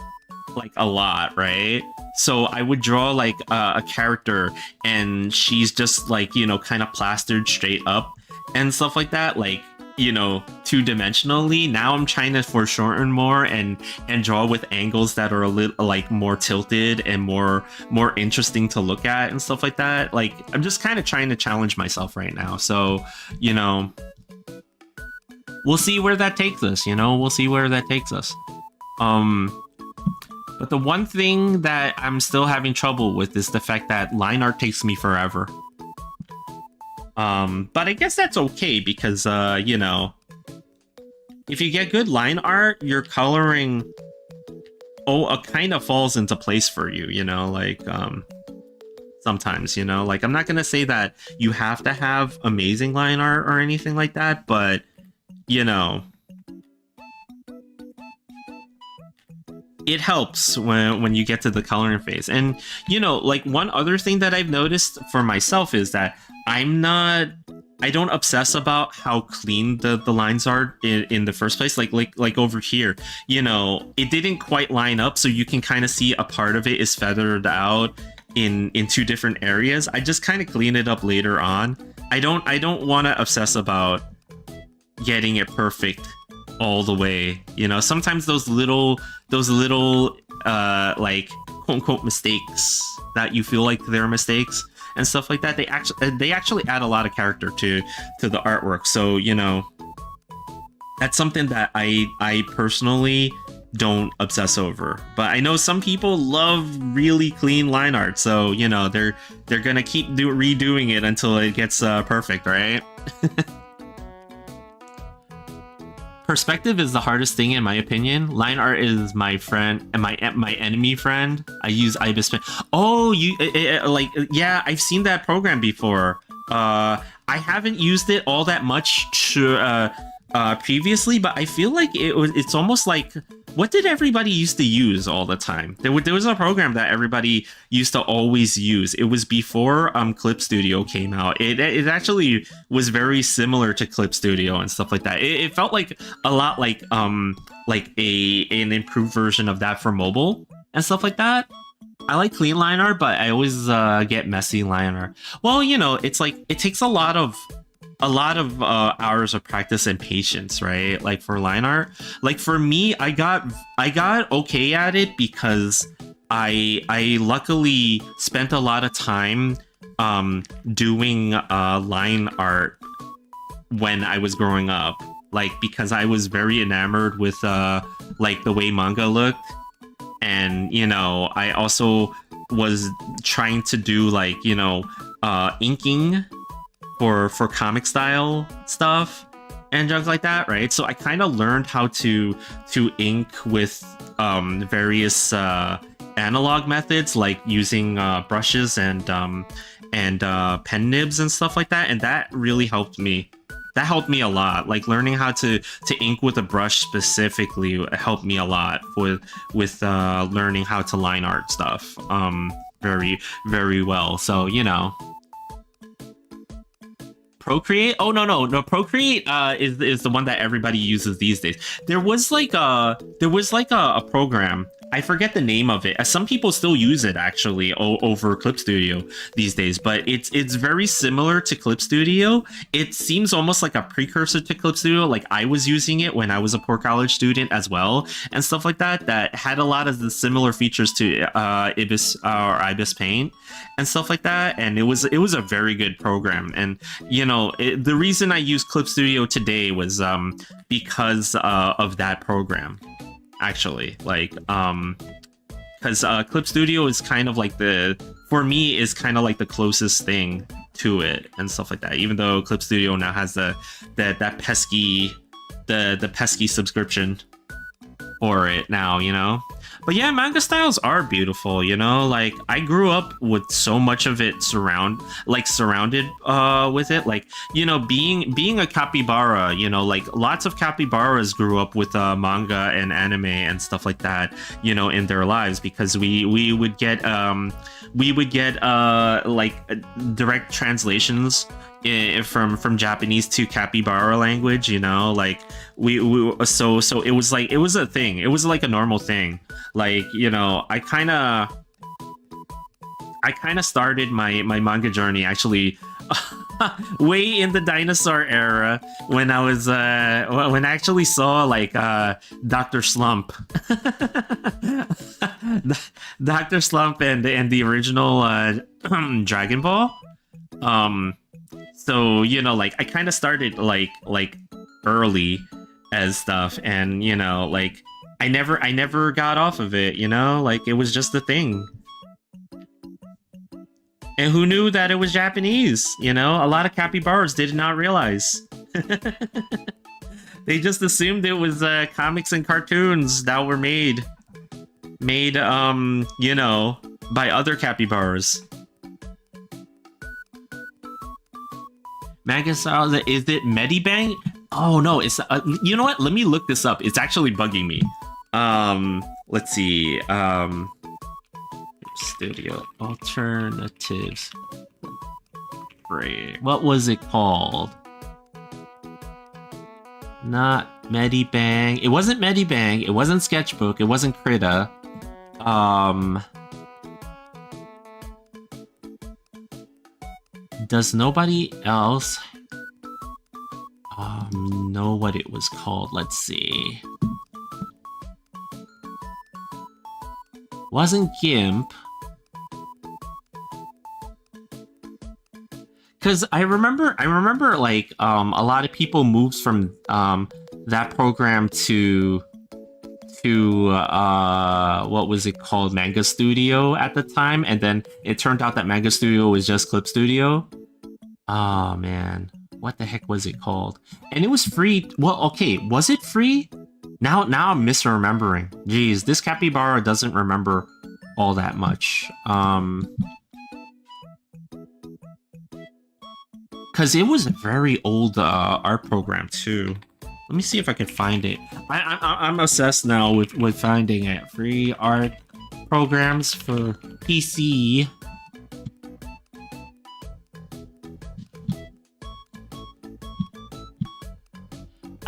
Speaker 1: like a lot, right? So I would draw like a character, and she's just like, you know, kind of plastered straight up and stuff like that, like, you know, two-dimensionally. Now I'm trying to foreshorten more and draw with angles that are a little like more tilted and more interesting to look at and stuff like that. Like I'm just kind of trying to challenge myself right now. So, you know, we'll see where that takes us, you know, we'll see where that takes us. But the one thing that I'm still having trouble with is the fact that line art takes me forever. But I guess that's okay because, you know, if you get good line art, your coloring, kind of falls into place for you, you know, like, sometimes, you know, like, I'm not gonna say that you have to have amazing line art or anything like that, but, you know, it helps when you get to the coloring phase. And, you know, like, one other thing that I've noticed for myself is that I don't obsess about how clean the lines are in the first place. Like over here, you know, it didn't quite line up, so you can kind of see a part of it is feathered out in two different areas. I just kind of clean it up later on. I don't want to obsess about getting it perfect all the way. You know, sometimes those little like quote unquote mistakes that you feel like they're mistakes and stuff like that, they actually add a lot of character to the artwork. So, you know, that's something that I personally don't obsess over. But I know some people love really clean line art, so, you know, they're gonna keep redoing it until it gets perfect, right? Perspective is the hardest thing in my opinion. Line art is my friend and my enemy friend. I use Ibis Pen. Oh, like, yeah, I've seen that program before. I haven't used it all that much previously, but I feel like it's almost like, what did everybody used to use all the time? There was a program that everybody used to always use. It was before Clip Studio came out. It actually was very similar to Clip Studio and stuff like that. It felt like a lot like an improved version of that for mobile and stuff like that. I like clean line art, but I always get messy line art. Well, you know, it's like it takes a lot of hours of practice and patience, right? Like for line art, like for me, I got okay at it because I luckily spent a lot of time doing line art when I was growing up, like because I was very enamored with like the way manga looked. And, you know, I also was trying to do like, you know, inking for comic style stuff and junk like that, right? So I kind of learned how to ink with various analog methods, like using brushes and pen nibs and stuff like that, and that really helped me. That helped me a lot. Like learning how to ink with a brush specifically helped me a lot with learning how to line art stuff very, very well. So, you know. Procreate? Oh no! Procreate is the one that everybody uses these days. There was like a program I forget the name of it. Some people still use it actually over Clip Studio these days, but it's very similar to Clip Studio. It seems almost like a precursor to Clip Studio. Like I was using it when I was a poor college student as well, and stuff like that. That had a lot of the similar features to Ibis or Ibis Paint and stuff like that. And it was a very good program. And the reason I use Clip Studio today was because of that program. Actually, like because Clip Studio is kind of like for me is kind of like the closest thing to it and stuff like that, even though Clip Studio now has that pesky the pesky subscription for it now, but yeah, manga styles are beautiful, like I grew up with so much of it surrounded with it, like being a capybara, like lots of capybaras grew up with manga and anime and stuff like that, in their lives, because we would get direct translations from Japanese to capybara language, like so it was a thing. It was like a normal thing. Like, I kind of started my manga journey actually way in the dinosaur era when I was when I actually saw like Dr. Slump. Dr. Slump and the original Dragon Ball. So, like I kind of started like early as stuff, and like I never got off of it, like it was just a thing. And who knew that it was Japanese? A lot of capybaras did not realize. They just assumed it was comics and cartoons that were made by other capybaras. Manga style, is it Medibang? Oh no, it's you know what? Let me look this up. It's actually bugging me. Let's see. Studio alternatives. What was it called? Not Medibang. It wasn't Medibang. It wasn't Sketchbook. It wasn't Krita. Does nobody else know what it was called? Let's see. Wasn't GIMP. Because I remember like a lot of people moved from that program to what was it called, Manga Studio at the time, and then it turned out that Manga Studio was just Clip Studio. Oh man, what the heck was it called? And it was free. Well, okay, was it free? Now I'm misremembering. Jeez, this capybara doesn't remember all that much. Because it was a very old art program too. Let me see if I can find it. I'm obsessed now with finding it. Free art programs for PC.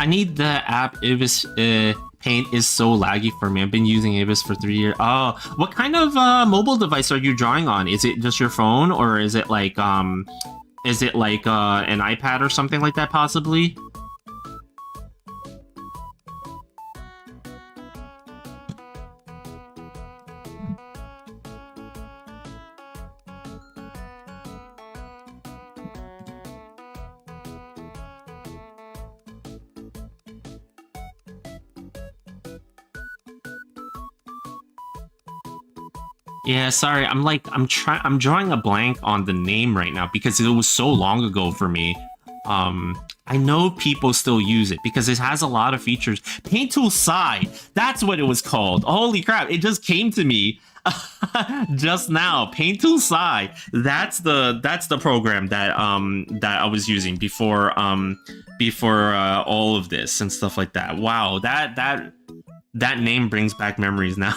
Speaker 1: I need the app. Ibis Paint is so laggy for me. I've been using Ibis for 3 years. Oh, what kind of mobile device are you drawing on? Is it just your phone, or is it like an iPad or something like that, possibly? Yeah, sorry. I'm drawing a blank on the name right now because it was so long ago for me. I know people still use it because it has a lot of features. Paint Tool Sai, that's what it was called. Holy crap, it just came to me just now. Paint Tool Sai, that's the program that I was using before all of this and stuff like that. Wow, that name brings back memories now.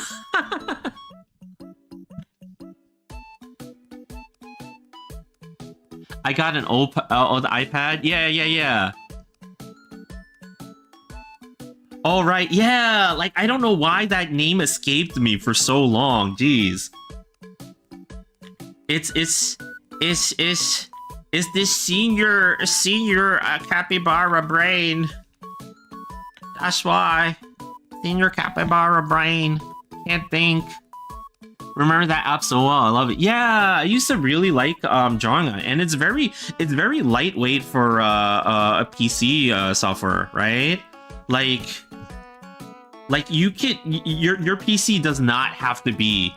Speaker 1: I got an old iPad. Yeah. All right, yeah. Like I don't know why that name escaped me for so long. Jeez. It's this senior capybara brain. That's why senior capybara brain can't think. Remember that app so well. I love it. Yeah, I used to really like drawing on it, and it's very lightweight for a PC software, right? Like you can your PC does not have to be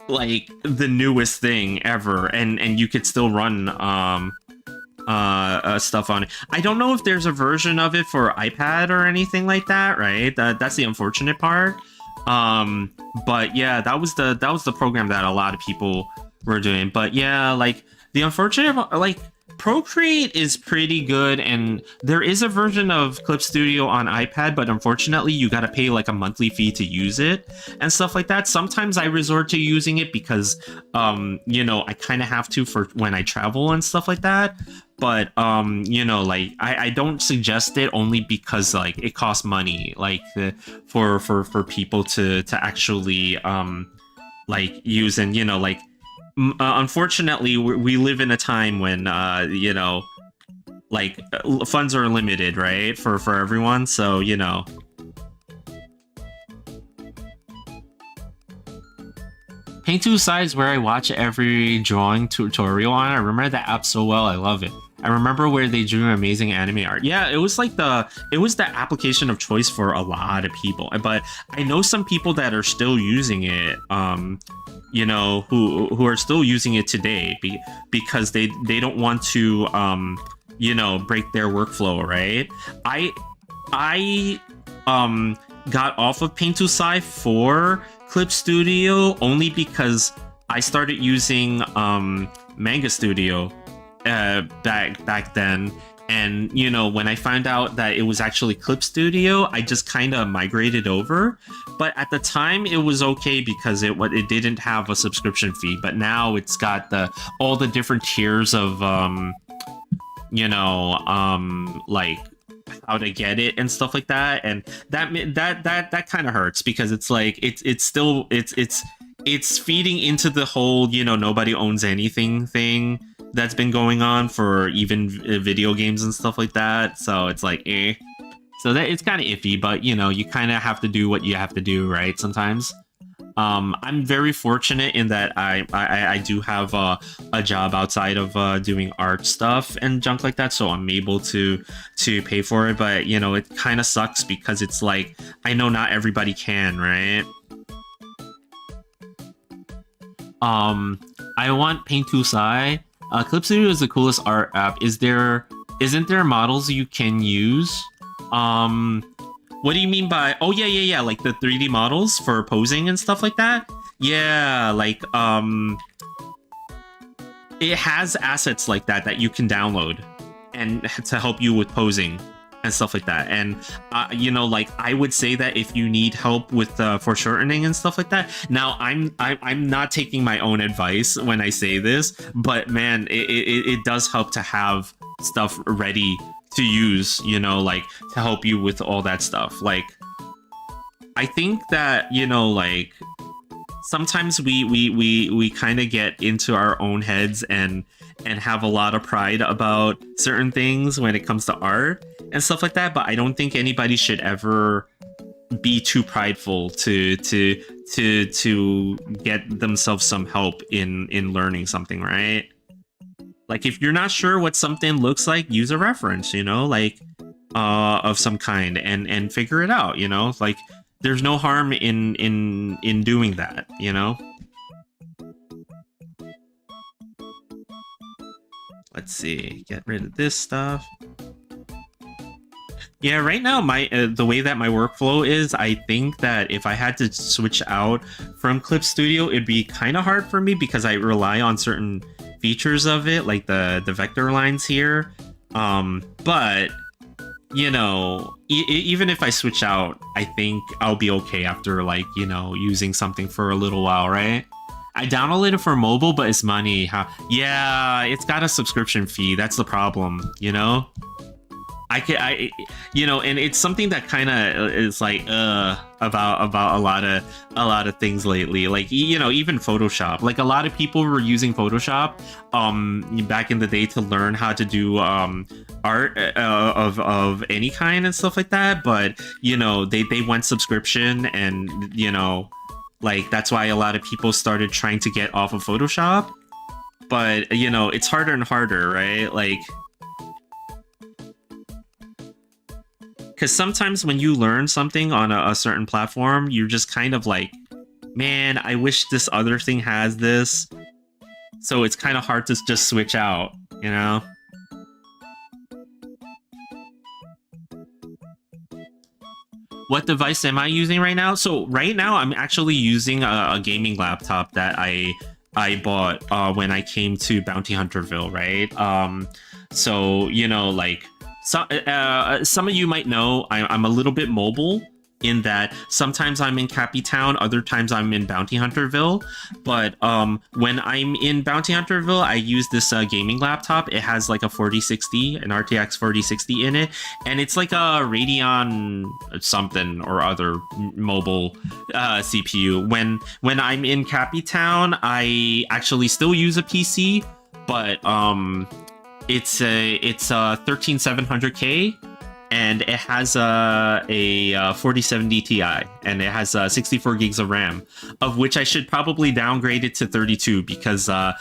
Speaker 1: like the newest thing ever, and you could still run stuff on it. I don't know if there's a version of it for iPad or anything like that, right? That's the unfortunate part. But yeah, that was the program that a lot of people were doing. But yeah, like the unfortunate, like Procreate is pretty good, and there is a version of Clip Studio on iPad, but unfortunately you got to pay like a monthly fee to use it and stuff like that. Sometimes I resort to using it because you know, I kind of have to for when I travel and stuff like that. But you know, like I don't suggest it only because like it costs money, like for people to actually like use. And you know, like unfortunately we live in a time when you know, like funds are limited, right, for everyone. So you know, Paint Two Sides where I watch every drawing tutorial on. I remember that app so well. I love it. I remember where they drew amazing anime art. Yeah, it was like it was the application of choice for a lot of people. But I know some people that are still using it, you know, who are still using it today because they don't want to, you know, break their workflow, right? I got off of Paint to Sci for Clip Studio only because I started using Manga Studio back then, and you know, when I found out that it was actually Clip Studio, I just kind of migrated over. But at the time it was okay because it didn't have a subscription fee, but now it's got all the different tiers of you know, like how to get it and stuff like that. And that kind of hurts because it's like it's still feeding into the whole, you know, nobody owns anything thing that's been going on for even video games and stuff like that. So it's like so that it's kind of iffy, but you know, you kind of have to do what you have to do, right, sometimes. I'm very fortunate in that I do have a job outside of doing art stuff and junk like that, so I'm able to pay for it. But you know, it kind of sucks because it's like I know not everybody can, right? I want Paint to Sci. Clip Studio is the coolest art app. Isn't there models you can use? What do you mean by? Oh yeah, like the 3D models for posing and stuff like that. Yeah, like it has assets like that you can download and to help you with posing and stuff like that. And you know, like I would say that if you need help with foreshortening and stuff like that. Now I'm not taking my own advice when I say this, but man, it does help to have stuff ready to use, you know, like to help you with all that stuff. Like I think that, you know, like sometimes we kind of get into our own heads and have a lot of pride about certain things when it comes to art and stuff like that. But I don't think anybody should ever be too prideful to get themselves some help in learning something, right? Like if you're not sure what something looks like, use a reference, you know, like of some kind and figure it out, you know, like there's no harm in doing that, you know. Let's see, get rid of this stuff. Yeah, right now the way that my workflow is, I think that if I had to switch out from Clip Studio, it'd be kind of hard for me because I rely on certain features of it, like the vector lines here. But you know, even if I switch out, I think I'll be okay after, like, you know, using something for a little while, right? I downloaded it for mobile, but it's money. Yeah, it's got a subscription fee. That's the problem, you know? and it's something that kind of is like about a lot of things lately. Like even Photoshop. Like a lot of people were using Photoshop back in the day to learn how to do art of any kind and stuff like that. But they went subscription, and like that's why a lot of people started trying to get off of Photoshop. But it's harder and harder, right? Like, because sometimes when you learn something on a certain platform, you're just kind of like, man, I wish this other thing has this. So it's kind of hard to just switch out, What device am I using right now? So right now I'm actually using a gaming laptop that I bought when I came to Bounty Hunterville, right? So like some of you might know I'm a little bit mobile, in that sometimes I'm in Cappy Town, other times I'm in Bounty Hunterville. But when I'm in Bounty Hunterville, I use this gaming laptop. It has like a 4060, an RTX 4060 in it, and it's like a Radeon something or other mobile CPU. When I'm in Cappy Town, I actually still use a PC, but it's a 13700K. And it has a 4070 Ti, and it has 64 gigs of RAM, of which I should probably downgrade it to 32 because I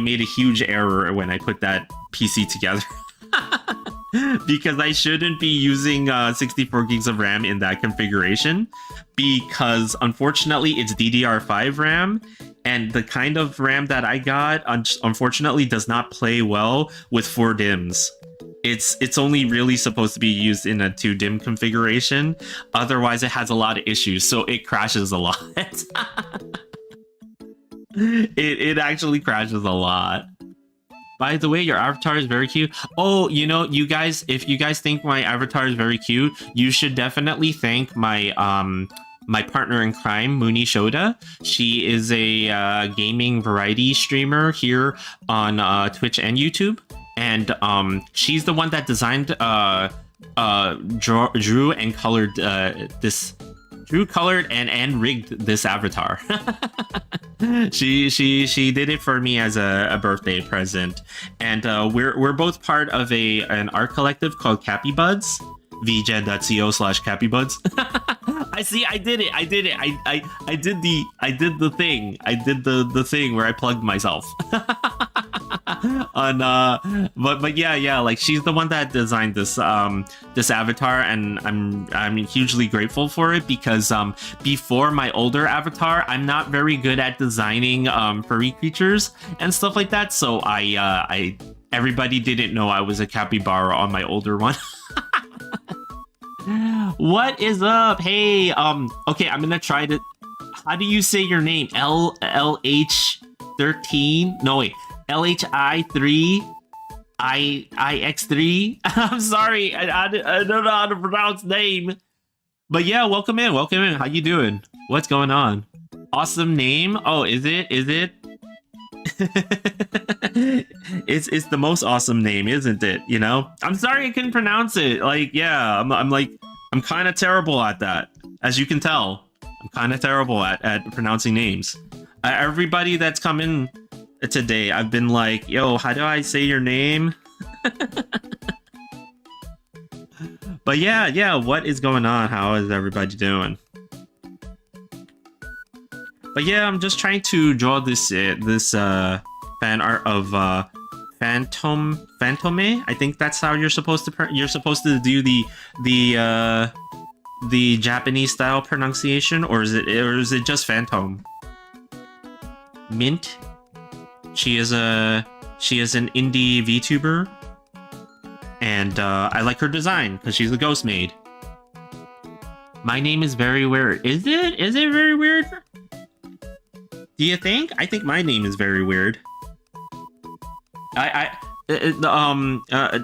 Speaker 1: made a huge error when I put that PC together. Because I shouldn't be using 64 gigs of RAM in that configuration, because unfortunately it's DDR5 RAM, and the kind of RAM that I got unfortunately does not play well with 4 DIMMs. It's only really supposed to be used in a 2 DIMM configuration. Otherwise, it has a lot of issues, so it crashes a lot. it actually crashes a lot. By the way, your avatar is very cute. Oh, you guys, if you guys think my avatar is very cute, you should definitely thank my my partner in crime, Mooney Shoda. She is a gaming variety streamer here on Twitch and YouTube. And she's the one that designed, drew and colored and rigged this avatar. She did it for me as a birthday present, and we're both part of an art collective called Cappy Buds. vgen.co/cappybuds. I did it. I did the thing where I plugged myself. But yeah, like she's the one that designed this avatar, and I'm hugely grateful for it, because before my older avatar, I'm not very good at designing furry creatures and stuff like that. So everybody didn't know I was a capybara on my older one. What is up? Hey, okay, I'm gonna try to. How do you say your name? LH13? No, wait. LHI3? IX3? I'm sorry, I don't know how to pronounce name. But yeah, welcome in. How you doing? What's going on? Awesome name? Oh, is it? It's the most awesome name, isn't it? I'm sorry I couldn't pronounce it. Like, yeah, I'm kind of terrible at that, as you can tell. I'm kind of terrible at pronouncing names. Everybody that's come in today, I've been like, yo, how do I say your name? But yeah, what is going on? How is everybody doing? But yeah, I'm just trying to draw this fan art of Fantome. I think that's how you're supposed to do the Japanese style pronunciation, or is it just Fantome? Mint. She is an indie VTuber, and I like her design because she's a ghost maid. My name is very weird. Is it? Is it very weird? Do you think? I think my name is very weird.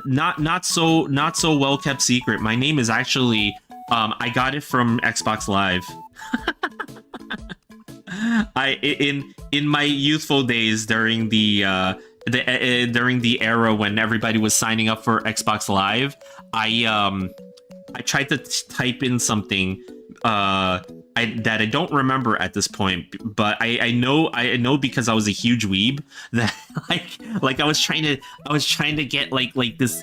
Speaker 1: Not so well kept secret. My name is actually I got it from Xbox Live. In my youthful days during the during the era when everybody was signing up for Xbox Live, I tried to type in something that I don't remember at this point, but I know because I was a huge weeb that like I was trying to get like this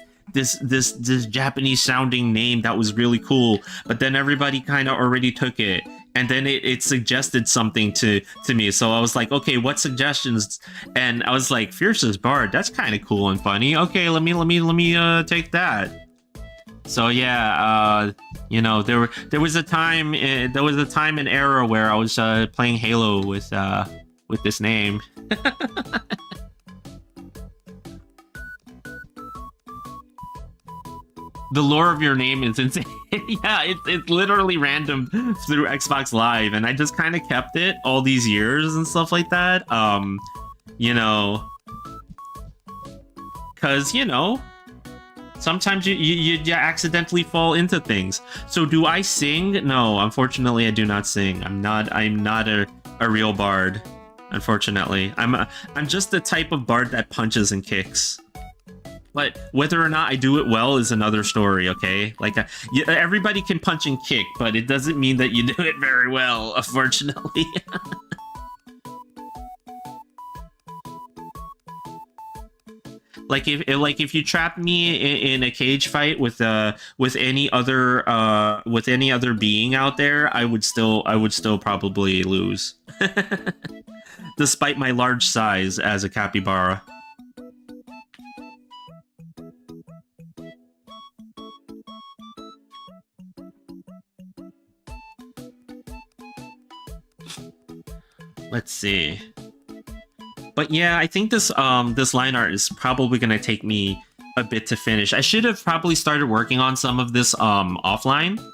Speaker 1: Japanese sounding name that was really cool, but then everybody kind of already took it, and then it suggested something to me, so I was like, okay, what suggestions? And I was like, Fiercest Bard, that's kind of cool and funny. Okay, let me take that. So yeah, you know, there was a time and era where I was playing Halo with this name. The lore of your name is insane. Yeah, it's literally random through Xbox Live, and I just kind of kept it all these years and stuff like that. You know, because you know, sometimes you accidentally fall into things. So do I sing? No, unfortunately, I do not sing. I'm not a real bard. Unfortunately, I'm just the type of bard that punches and kicks. But whether or not I do it well is another story, okay? Like, everybody can punch and kick, but it doesn't mean that you do it very well, unfortunately. Like if you trap me in a cage fight with any other being out there, I would still probably lose, despite my large size as a capybara. Let's see. But yeah, I think this line art is probably gonna take me a bit to finish. I should have probably started working on some of this offline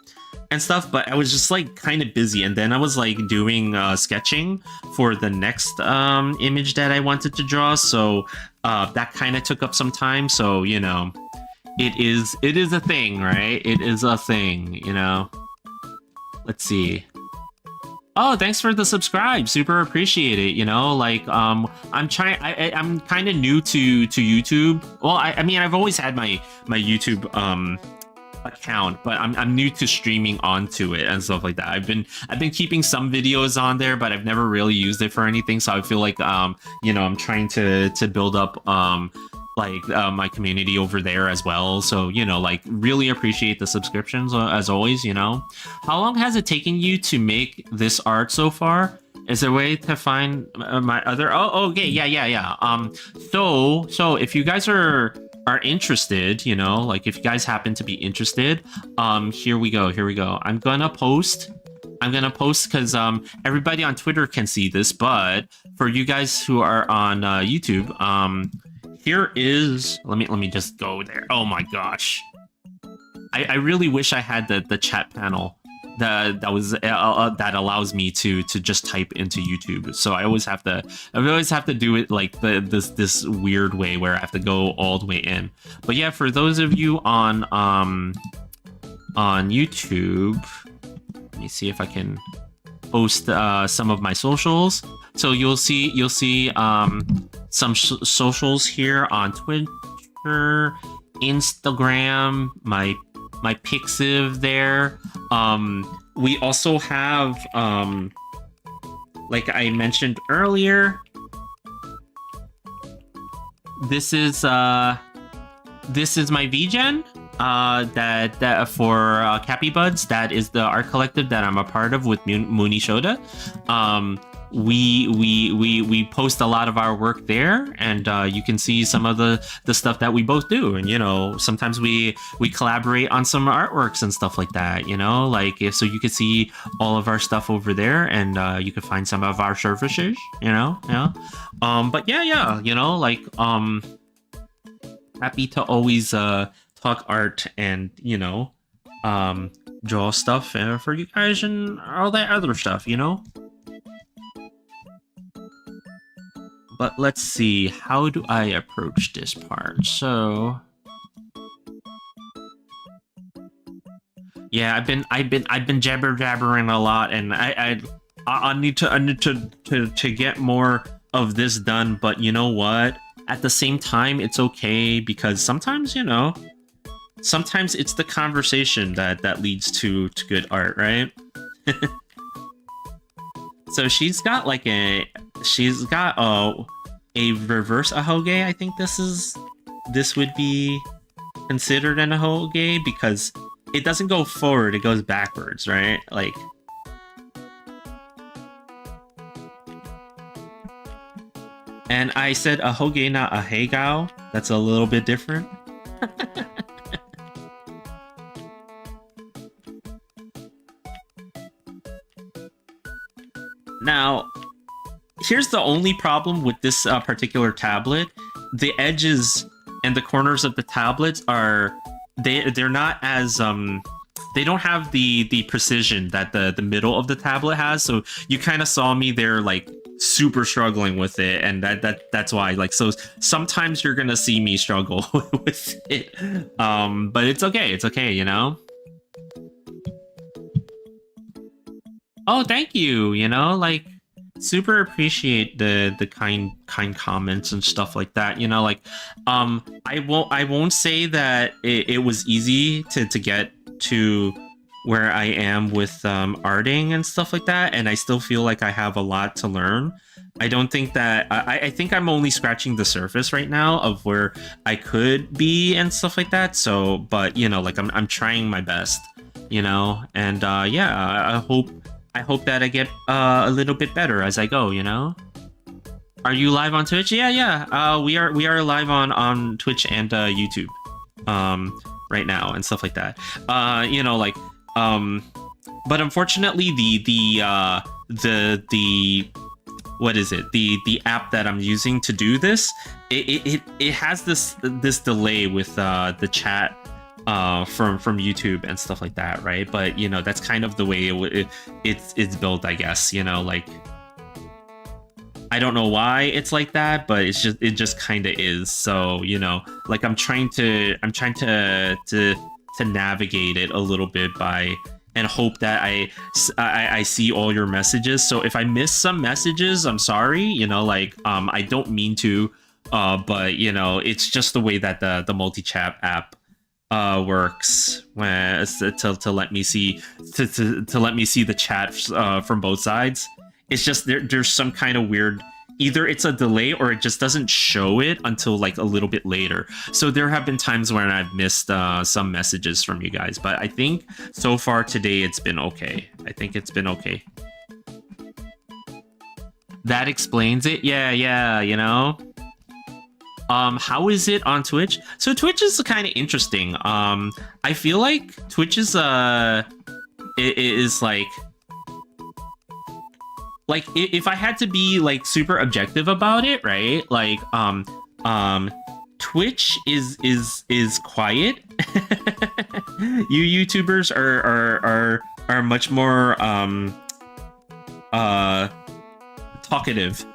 Speaker 1: and stuff, but I was just like kind of busy, and then I was like doing sketching for the next image that I wanted to draw, so that kind of took up some time. So you know, it is a thing, right? It is a thing, you know. Let's see. Oh, thanks for the subscribe. Super appreciate it. You know, like I'm kind of new to YouTube. Well, I mean, I've always had my YouTube account, but I'm new to streaming onto it and stuff like that. I've been keeping some videos on there, but I've never really used it for anything. So I feel like you know, I'm trying to build up my community over there as well. So, you know, like, really appreciate the subscriptions as always, you know. How long has it taken you to make this art so far? Is there a way to find my other... Oh, okay, yeah. So if you guys are interested, you know, like, if you guys happen to be interested, here we go. I'm gonna post because everybody on Twitter can see this, but for you guys who are on YouTube, here is, let me just go there. Oh my gosh, I really wish I had the chat panel that allows me to just type into YouTube. So I always have to do it like this weird way where I have to go all the way in. But yeah, for those of you on YouTube, let me see if I can post some of my socials. So you'll see some socials here on Twitter, Instagram, my Pixiv there. We also have, like I mentioned earlier, this is my VGen. That for Cappy Buds, that is the art collective that I'm a part of with Mooney Shoda. We post a lot of our work there, and you can see some of the stuff that we both do. And you know, sometimes we collaborate on some artworks and stuff like that, you know, like, so you can see all of our stuff over there, and you can find some of our services, you know. But yeah, you know, like, happy to always talk art and, you know, draw stuff for you guys and all that other stuff, you know. But let's see, how do I approach this part? So yeah, I've been jabbering a lot, and I need to get more of this done. But you know what? at the same time, it's okay because sometimes, sometimes it's the conversation that leads to good art, right? So she's got a reverse ahoge. I think this would be considered an ahoge because it doesn't go forward, it goes backwards, right? Like, and I said ahoge, not ahegao. That's a little bit different. Now, here's the only problem with this particular tablet. The edges and the corners of the tablets they're not as they don't have the precision that the middle of the tablet has. So you kind of saw me there like super struggling with it, and that's why, like, so sometimes you're gonna see me struggle with it. But it's okay, Oh, thank you. Like, super appreciate the kind comments and stuff like that. Like, I won't say that it was easy to get to where I am with arting and stuff like that, and I still feel like I have a lot to learn. I don't think that I think I'm only scratching the surface right now of where I could be and stuff like that. So, but like, I'm trying my best, and yeah, I hope that I get a little bit better as I go, Are you live on Twitch? Yeah. We are live on Twitch and YouTube right now and stuff like that. But unfortunately the what is it? The app that I'm using to do this, it has this delay with the chat from YouTube and stuff like that, right? But that's kind of the way it's built, I guess. Like, I don't know why it's like that, but it just kind of is. So like, I'm trying to navigate it a little bit and hope that I see all your messages. So if I miss some messages, I'm sorry. Like, I don't mean to, but it's just the way that the multi-chat app works when to let me see to let me see the chat from both sides. It's just there's some kind of weird, either it's a delay or it just doesn't show it until like a little bit later. So there have been times when I've missed some messages from you guys, but I think so far today it's been okay. I think it's been okay. That explains it. Yeah. How is it on Twitch? So Twitch is kind of interesting. I feel like Twitch is like if I had to be like super objective about it, right? Like Twitch is quiet. You YouTubers are much more talkative.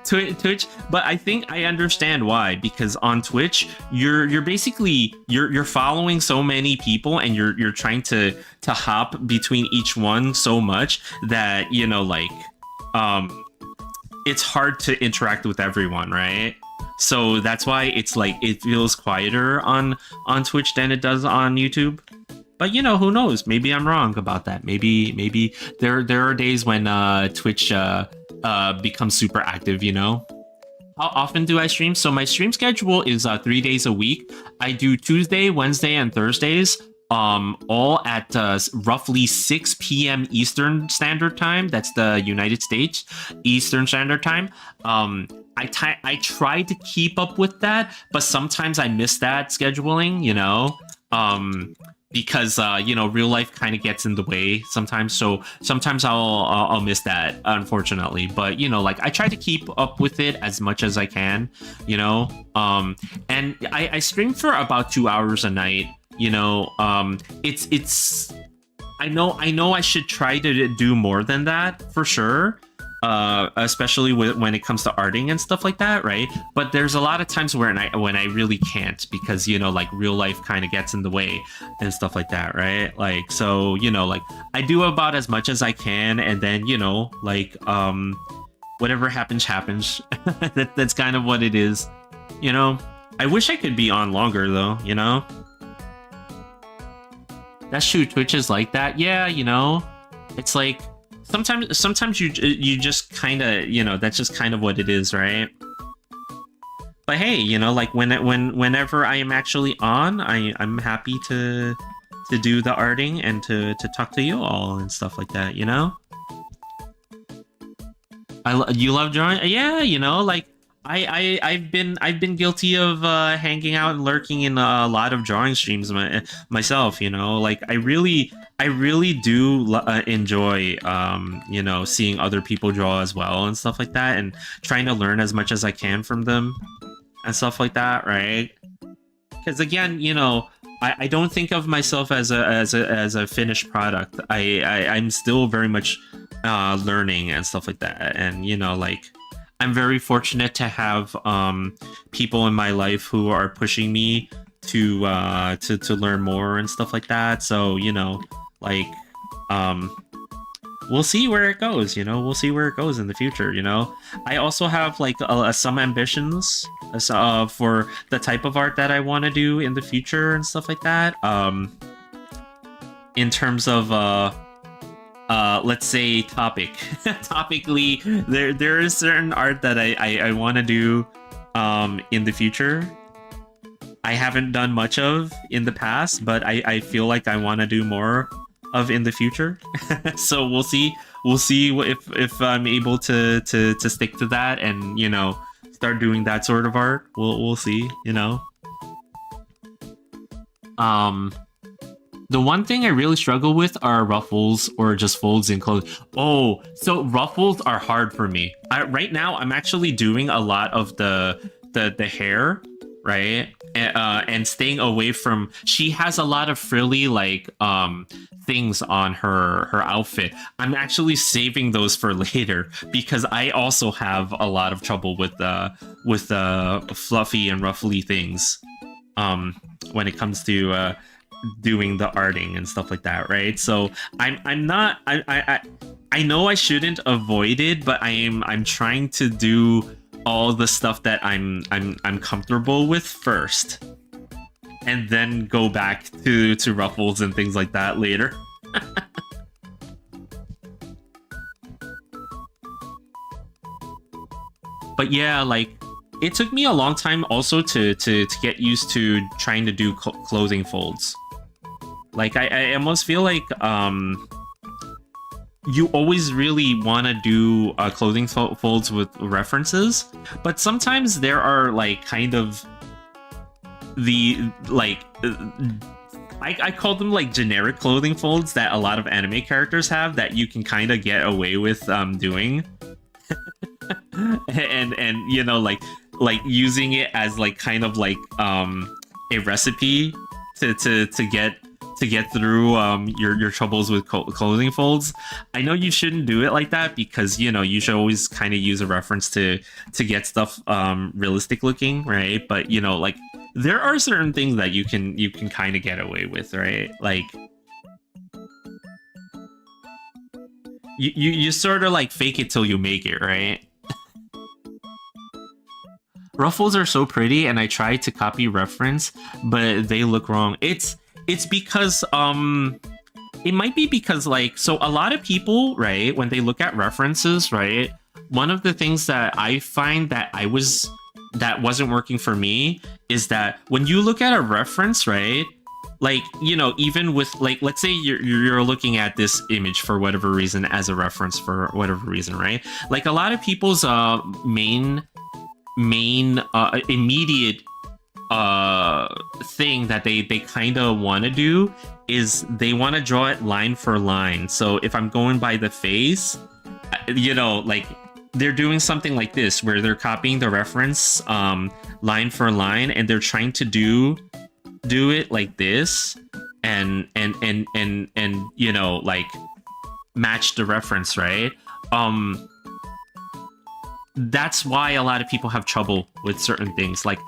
Speaker 1: Twitch, but I think I understand why, because on Twitch you're basically you're following so many people and you're trying to hop between each one so much that like it's hard to interact with everyone, right? So that's why it's like it feels quieter on Twitch than it does on YouTube. But who knows? Maybe I'm wrong about that. Maybe there are days when Twitch becomes super active. How often do I stream? So my stream schedule is 3 days a week. I do Tuesday, Wednesday, and Thursdays. All at roughly 6 p.m. Eastern Standard Time. That's the United States Eastern Standard Time. I try to keep up with that, but sometimes I miss that scheduling. Because real life kind of gets in the way sometimes, so sometimes I'll miss that, unfortunately. But like, I try to keep up with it as much as I can, and I stream for about 2 hours a night. It's I know I should try to do more than that for sure. Especially when it comes to arting and stuff like that, right? But there's a lot of times when I really can't, because like real life kind of gets in the way and stuff like that, right? Like, so like I do about as much as I can, and then like whatever happens, happens. That's kind of what it is. You know, I wish I could be on longer though, you know? That's true, Twitch is like that. Yeah, you know, it's like sometimes you just kind of, you know, that's just kind of what it is, right? But hey, you know, like whenever I am actually on, I'm happy to do the arting and to talk to you all and stuff like that, you know? You love drawing? Yeah, you know, like I've been guilty of hanging out and lurking in a lot of drawing streams myself, you know? Like I really do enjoy you know, seeing other people draw as well and stuff like that, and trying to learn as much as I can from them and stuff like that, right? Because again, you know, I don't think of myself as a finished product. I'm still very much learning and stuff like that, and you know, like I'm very fortunate to have people in my life who are pushing me to learn more and stuff like that. So you know, like we'll see where it goes, you know, we'll see where it goes in the future, you know. I also have like some ambitions for the type of art that I want to do in the future and stuff like that. In terms of let's say topically, there is certain art that I want to do in the future. I haven't done much of in the past, but I feel like I want to do more of in the future. So we'll see if I'm able to stick to that and, you know, start doing that sort of art. We'll see, you know. The one thing I really struggle with are ruffles or just folds in clothes. Oh, so ruffles are hard for me. Right now I'm actually doing a lot of the hair, right? And staying away from, she has a lot of frilly like things on her outfit. I'm actually saving those for later because I also have a lot of trouble with fluffy and ruffly things when it comes to doing the arting and stuff like that, right? So I'm not, I know I shouldn't avoid it, but I'm trying to do all the stuff that I'm comfortable with first, and then go back to ruffles and things like that later. But yeah, like it took me a long time also to get used to trying to do clothing folds. Like I almost feel like you always really want to do clothing folds with references, but sometimes there are like kind of the like I call them like generic clothing folds that a lot of anime characters have that you can kind of get away with doing. and you know, like using it as like kind of like a recipe to get through your troubles with clothing folds. I know you shouldn't do it like that because, you know, you should always kind of use a reference to get stuff realistic looking, right? But you know, like there are certain things that you can kind of get away with, right? Like you sort of like fake it till you make it, right? Ruffles are so pretty, and I tried to copy reference, but they look wrong. It's because it might be because like, so a lot of people, right, when they look at references, right, one of the things that I find that wasn't working for me is that when you look at a reference, right, like, you know, even with like, let's say you're looking at this image for whatever reason as a reference for whatever reason, right? Like a lot of people's main immediate thing that they kind of want to do is they want to draw it line for line. So if I'm going by the face, you know, like they're doing something like this where they're copying the reference line for line, and they're trying to do it like this and you know, like match the reference, right? That's why a lot of people have trouble with certain things. Like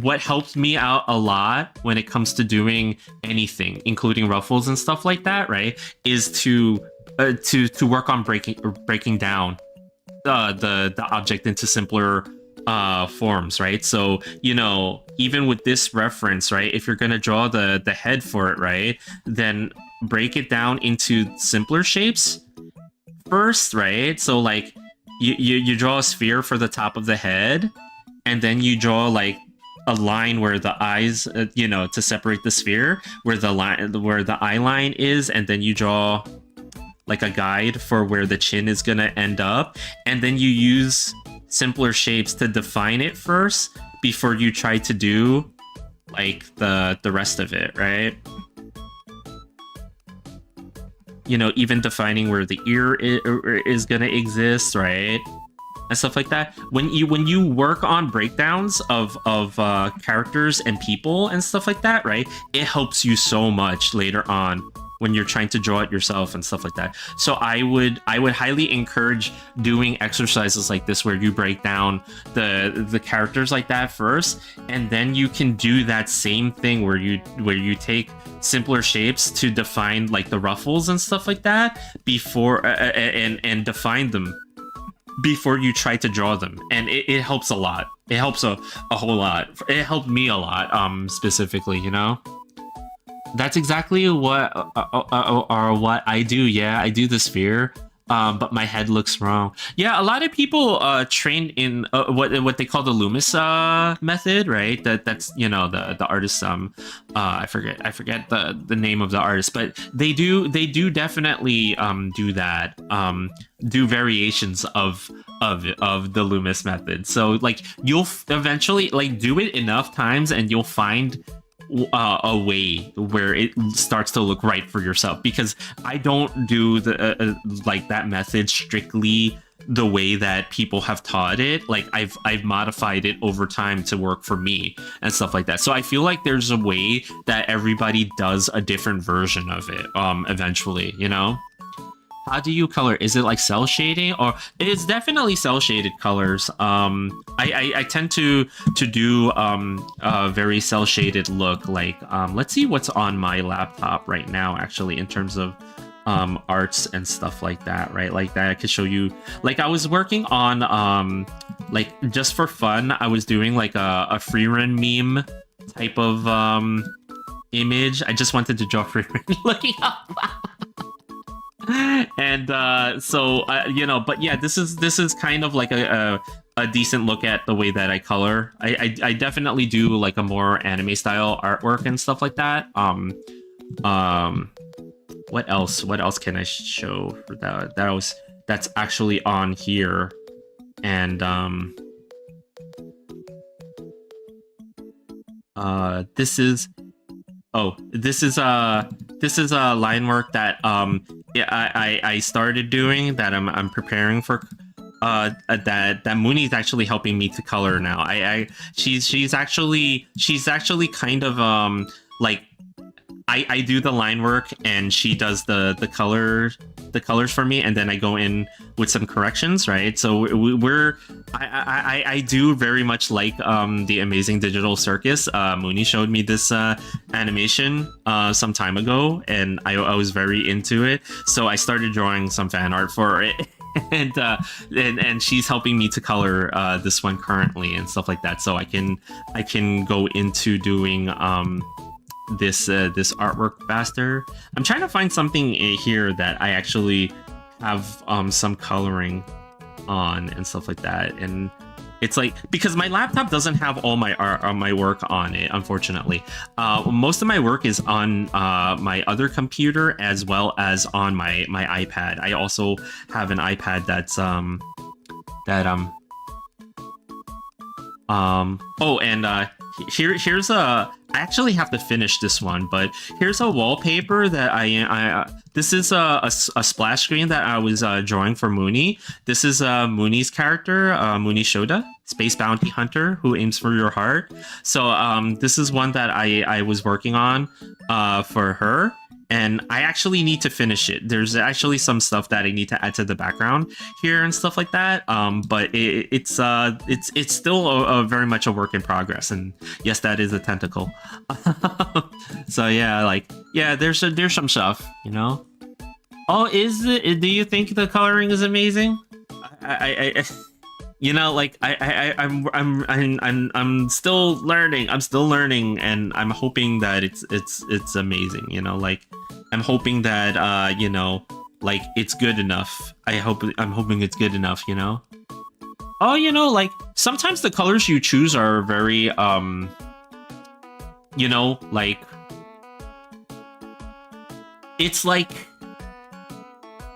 Speaker 1: what helps me out a lot when it comes to doing anything, including ruffles and stuff like that, right, is to work on breaking down the object into simpler forms, right? So, you know, even with this reference, right, if you're gonna draw the head for it, right, then break it down into simpler shapes first, right? So like you draw a sphere for the top of the head, and then you draw like a line where the eyes, you know, to separate the sphere, where the eye line is, and then you draw like a guide for where the chin is gonna end up, and then you use simpler shapes to define it first before you try to do like the rest of it, right? You know, even defining where the ear is gonna exist, right? And stuff like that. When you work on breakdowns of characters and people and stuff like that, right? It helps you so much later on when you're trying to draw it yourself and stuff like that. So I would highly encourage doing exercises like this where you break down the characters like that first, and then you can do that same thing where you take simpler shapes to define like the ruffles and stuff like that before and define them before you try to draw them, and it helps a lot. It helps a whole lot. It helped me a lot, specifically, you know. That's exactly what what I do. Yeah, I do the sphere, but my head looks wrong. Yeah, a lot of people train in what they call the Loomis method, right? That's, you know, the artist. I forget the name of the artist, but they do definitely do that. Do variations of the Loomis method. So like you'll eventually like do it enough times, and you'll find a way where it starts to look right for yourself, because I don't do the like that method strictly the way that people have taught it. Like I've modified it over time to work for me and stuff like that. So I feel like there's a way that everybody does a different version of it eventually, you know. How do you color? Is it like cell shading, or it's definitely cell shaded colors? I tend to do a very cell shaded look. Like let's see what's on my laptop right now, actually, in terms of arts and stuff like that, right? Like that I could show you. Like I was working on like just for fun, I was doing like a free run meme type of image. I just wanted to draw free run looking up. And so you know, but yeah, this is kind of like a decent look at the way that I color. I definitely do like a more anime style artwork and stuff like that. What else can I show for that? That's actually on here. And this is line work that yeah, I started doing, that I'm preparing for, that Mooney's actually helping me to color now. She's actually kind of like I do the line work, and she does the colors for me, and then I go in with some corrections, right? So I do very much like the Amazing Digital Circus. Mooney showed me this animation some time ago, and I was very into it, so I started drawing some fan art for it. And she's helping me to color this one currently and stuff like that, so I can go into doing this artwork faster. I'm trying to find something here that I actually have some coloring on and stuff like that, and it's like, because my laptop doesn't have all my art on my work on it, unfortunately. Most of my work is on my other computer as well as on my iPad. I also have an iPad that's here's a, I actually have to finish this one, but here's a wallpaper that this is a splash screen that I was drawing for Mooney. This is Mooney's character, Mooney Shoda, space bounty hunter who aims for your heart. So this is one that I was working on for her, and I actually need to finish it. There's actually some stuff that I need to add to the background here and stuff like that. But it's still a very much a work in progress. And yes, that is a tentacle. So yeah, like, yeah, there's some stuff, you know. Oh, is it? Do you think the coloring is amazing? I you know, like I'm still learning. I'm still learning, and I'm hoping that it's amazing. You know, like I'm hoping that you know, like it's good enough. I'm hoping it's good enough. You know. Oh, you know, like sometimes the colors you choose are very you know, like it's like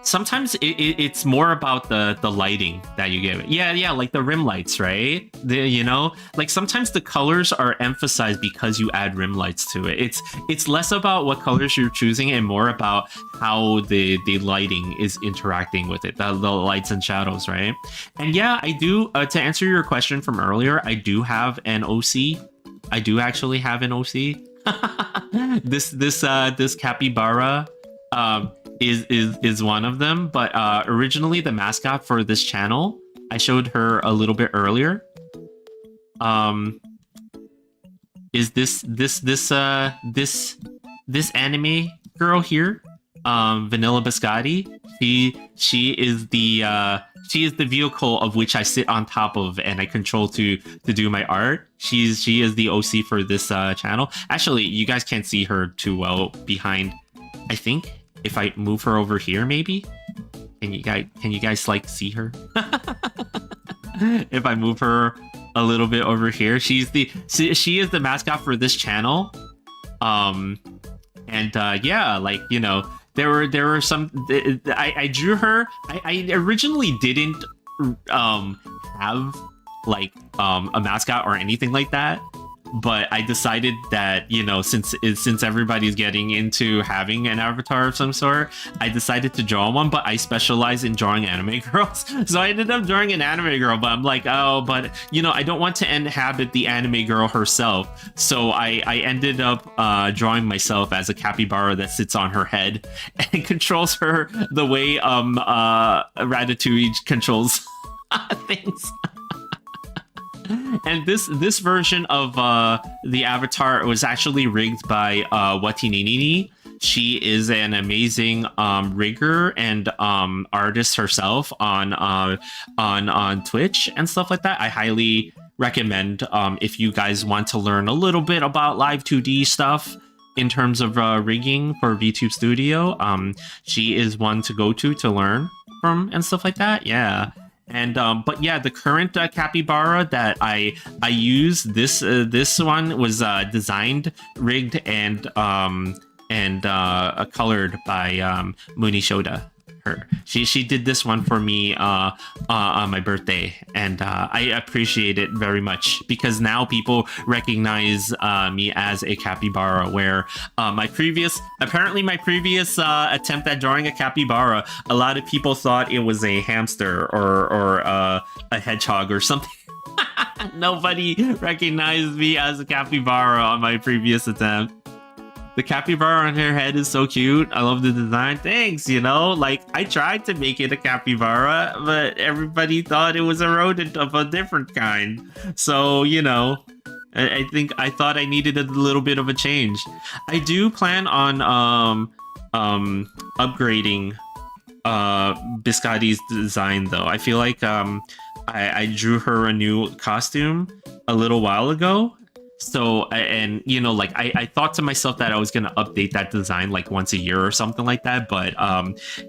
Speaker 1: sometimes it's more about the lighting that you give it. Yeah, like the rim lights, right? You know, like sometimes the colors are emphasized because you add rim lights to it. It's less about what colors you're choosing and more about how the lighting is interacting with it, the lights and shadows, right? And yeah, I do. To answer your question from earlier, I do have an OC. I do actually have an OC. This capybara. Is one of them, but originally the mascot for this channel, I showed her a little bit earlier. Is this anime girl here, Vanilla Biscotti? She is the vehicle of which I sit on top of and I control to do my art. She is the OC for this channel. Actually, you guys can't see her too well behind. I think if I move her over here, maybe? Can you guys like see her? If I move her a little bit over here, she is the mascot for this channel. Yeah, like, you know, there were some I drew her. I originally didn't have like a mascot or anything like that. But I decided that, you know, since everybody's getting into having an avatar of some sort, I decided to draw one, but I specialize in drawing anime girls. So I ended up drawing an anime girl, but I'm like, oh, but, you know, I don't want to inhabit the anime girl herself. So I ended up drawing myself as a capybara that sits on her head and controls her the way Ratatouille controls things. And this version of the avatar was actually rigged by Watininini. She is an amazing rigger and artist herself on Twitch and stuff like that. I highly recommend if you guys want to learn a little bit about live 2D stuff in terms of rigging for VTube Studio. She is one to go to learn from and stuff like that. Yeah. And but yeah, the current capybara that I use, this one was designed, rigged, and colored by Muni Shoda. She did this one for me on my birthday, and I appreciate it very much because now people recognize me as a capybara, where my previous attempt at drawing a capybara, a lot of people thought it was a hamster or a hedgehog or something. Nobody recognized me as a capybara on my previous attempt. The capybara on her head is so cute. I love the design. Thanks, you know? Like, I tried to make it a capybara, but everybody thought it was a rodent of a different kind. So, you know, I thought I needed a little bit of a change. I do plan on upgrading Biscotti's design, though. I feel like I drew her a new costume a little while ago. So, and you know, like I thought to myself that I was going to update that design like once a year or something like that, but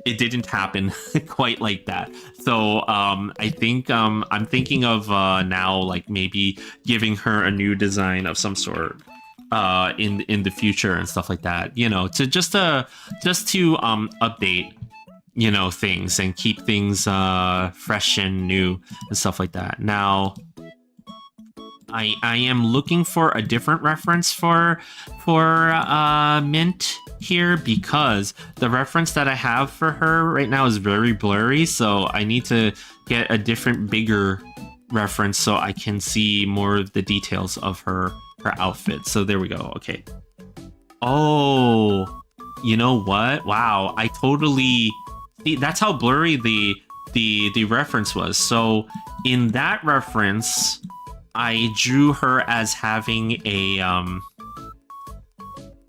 Speaker 1: it didn't happen quite like that. So I think I'm thinking of now like maybe giving her a new design of some sort in the future and stuff like that, you know, to just to update, you know, things and keep things fresh and new and stuff like that. Now I am looking for a different reference for Mint here, because the reference that I have for her right now is very blurry, so I need to get a different, bigger reference so I can see more of the details of her outfit. So there we go. Okay. Oh, you know what? Wow, I totally see. That's how blurry the reference was. So in that reference, I drew her as having a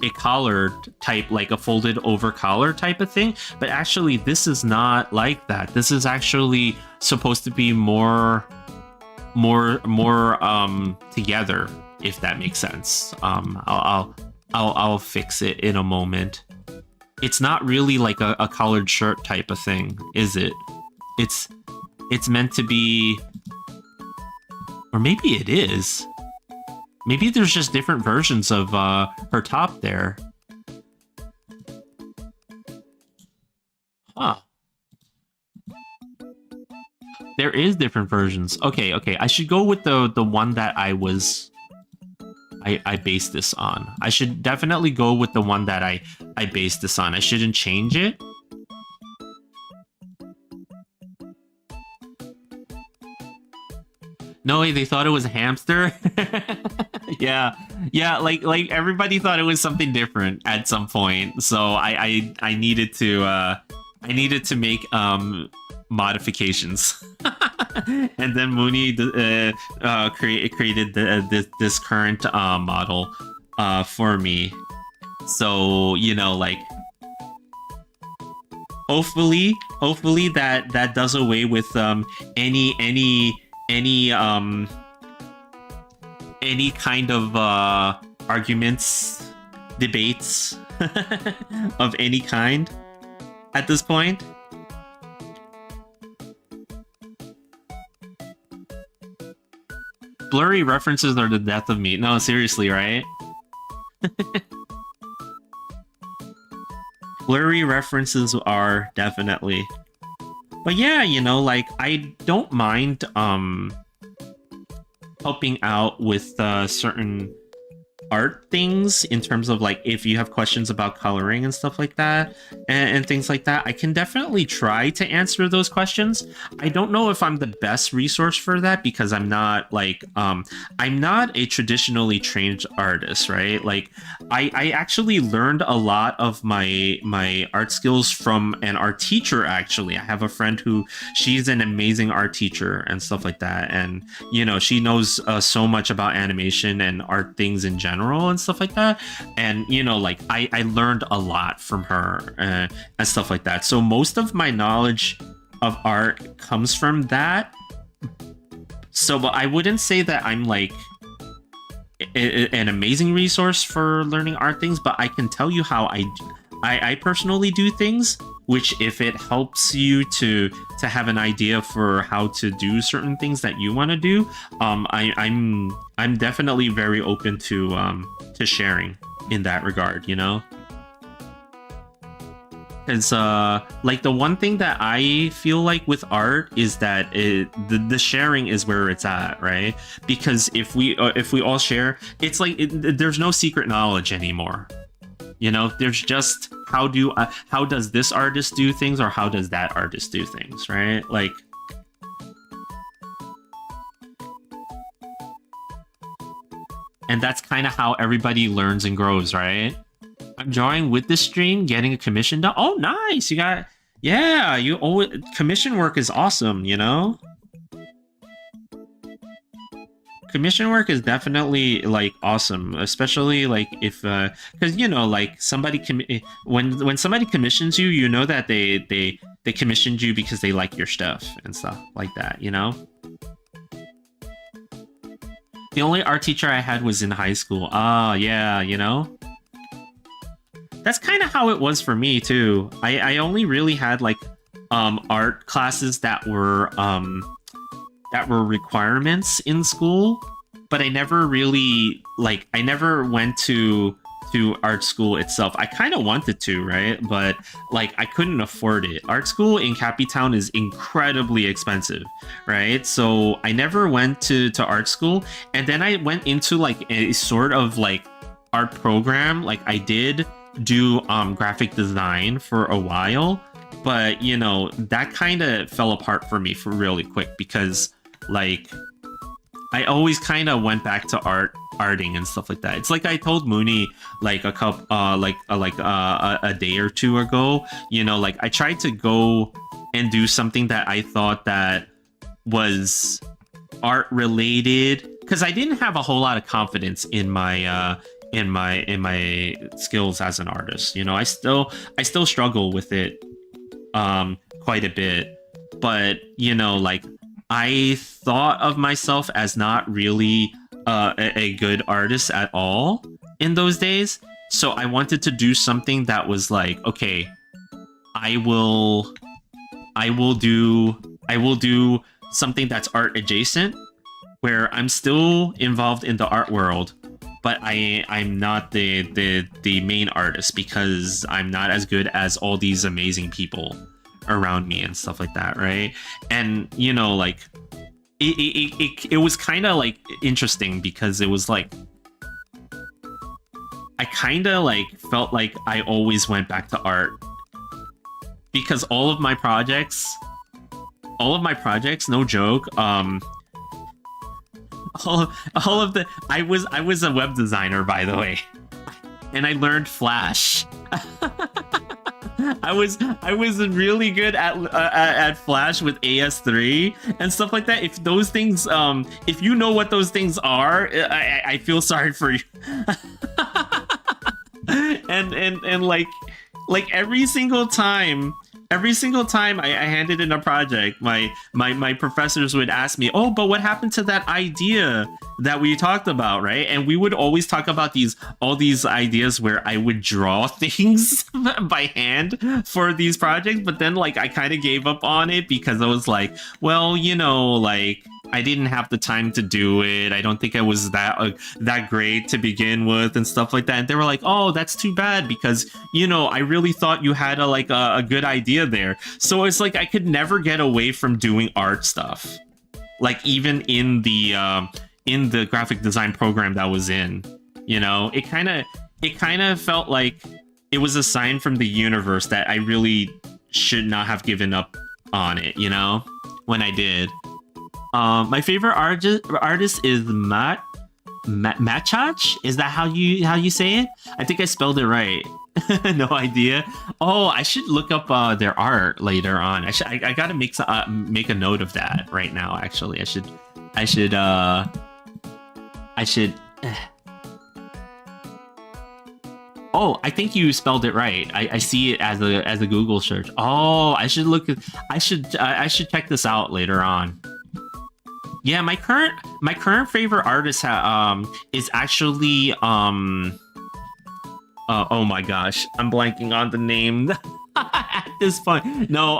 Speaker 1: a collar type, like a folded over collar type of thing, but actually this is not like that. This is actually supposed to be more together, if that makes sense. I'll fix it in a moment. It's not really like a collared shirt type of thing, is it? It's meant to be, or maybe it is. Maybe there's just different versions of her top there. Huh. There is different versions. Okay, I should go with the one that I based this on. I should definitely go with the one that I based this on. I shouldn't change it. No way, they thought it was a hamster. yeah, like everybody thought it was something different at some point. So I needed to make modifications. And then Mooney created this current model for me. So, you know, like, hopefully that does away with any kind of arguments, debates of any kind at this point. Blurry references are the death of me. No, seriously, right? Blurry references are definitely. But yeah, you know, like, I don't mind helping out with certain art things in terms of, like, if you have questions about coloring and stuff like that and things like that. I can definitely try to answer those questions. I don't know if I'm the best resource for that because I'm not like I'm not a traditionally trained artist, right? Like, I actually learned a lot of my art skills from an art teacher. Actually, I have a friend who, she's an amazing art teacher and stuff like that, and you know, she knows so much about animation and art things in general and stuff like that. And you know, like, I learned a lot from her and stuff like that. So most of my knowledge of art comes from that. So, but I wouldn't say that I'm like an amazing resource for learning art things, but I can tell you how I personally do things, which, if it helps you to have an idea for how to do certain things that you want to do, I'm definitely very open to sharing in that regard, you know? Because like, the one thing that I feel like with art is that the sharing is where it's at, right? Because if we all share, it's like there's no secret knowledge anymore. You know, there's just how does this artist do things, or how does that artist do things, right? Like, and that's kind of how everybody learns and grows, right? I'm drawing with this stream, getting a commission done. Oh, nice! You got, yeah. You always, commission work is awesome, you know. Commission work is definitely like awesome, especially like if because you know, like, somebody when somebody commissions you, you know that they commissioned you because they like your stuff and stuff like that, you know. The only art teacher I had was in high school. Yeah, you know. That's kind of how it was for me too. I only really had like art classes that were requirements in school, but I never really, like, I never went to art school itself. I kind of wanted to, right? But like, I couldn't afford it. Art school in Cappytown is incredibly expensive, right? So I never went to art school, and then I went into like a sort of like art program. Like, I did do graphic design for a while, but you know, that kind of fell apart for me for really quick because, like, I always kind of went back to arting and stuff like that. It's like I told Mooney like a couple a day or two ago, you know, like, I tried to go and do something that I thought that was art related because I didn't have a whole lot of confidence in my in my skills as an artist. You know, I still struggle with it quite a bit, but you know, like I thought of myself as not really a good artist at all in those days. So I wanted to do something that was like, okay, I will do something that's art adjacent, where I'm still involved in the art world, but I'm not the main artist because I'm not as good as all these amazing people around me and stuff like that, right? And you know, like it was kind of like interesting because it was like I kind of like felt like I always went back to art because all of my projects, no joke, all of the I was a web designer, by the way, and I learned Flash. I was really good at Flash with AS3 and stuff like that. If those things, if you know what those things are, I feel sorry for you. and like every single time I handed in a project, my professors would ask me, oh, but what happened to that idea that we talked about, right? And we would always talk about all these ideas where I would draw things by hand for these projects, but then like I kind of gave up on it because I was like, well, you know, like I didn't have the time to do it. I don't think I was that great to begin with and stuff like that. And they were like, oh, that's too bad because, you know, I really thought you had a good idea there. So it's like I could never get away from doing art stuff. Like even in the graphic design program that I was in, you know, it kind of felt like it was a sign from the universe that I really should not have given up on it, you know, when I did. My favorite artist is Machach. Is that how you say it? I think I spelled it right. No idea. Oh, I should look up their art later on. I gotta make a note of that right now. Actually, I should. Oh, I think you spelled it right. I see it as a Google search. Oh, I should check this out later on. Yeah, my current favorite artist is actually oh my gosh, I'm blanking on the name at this point. No,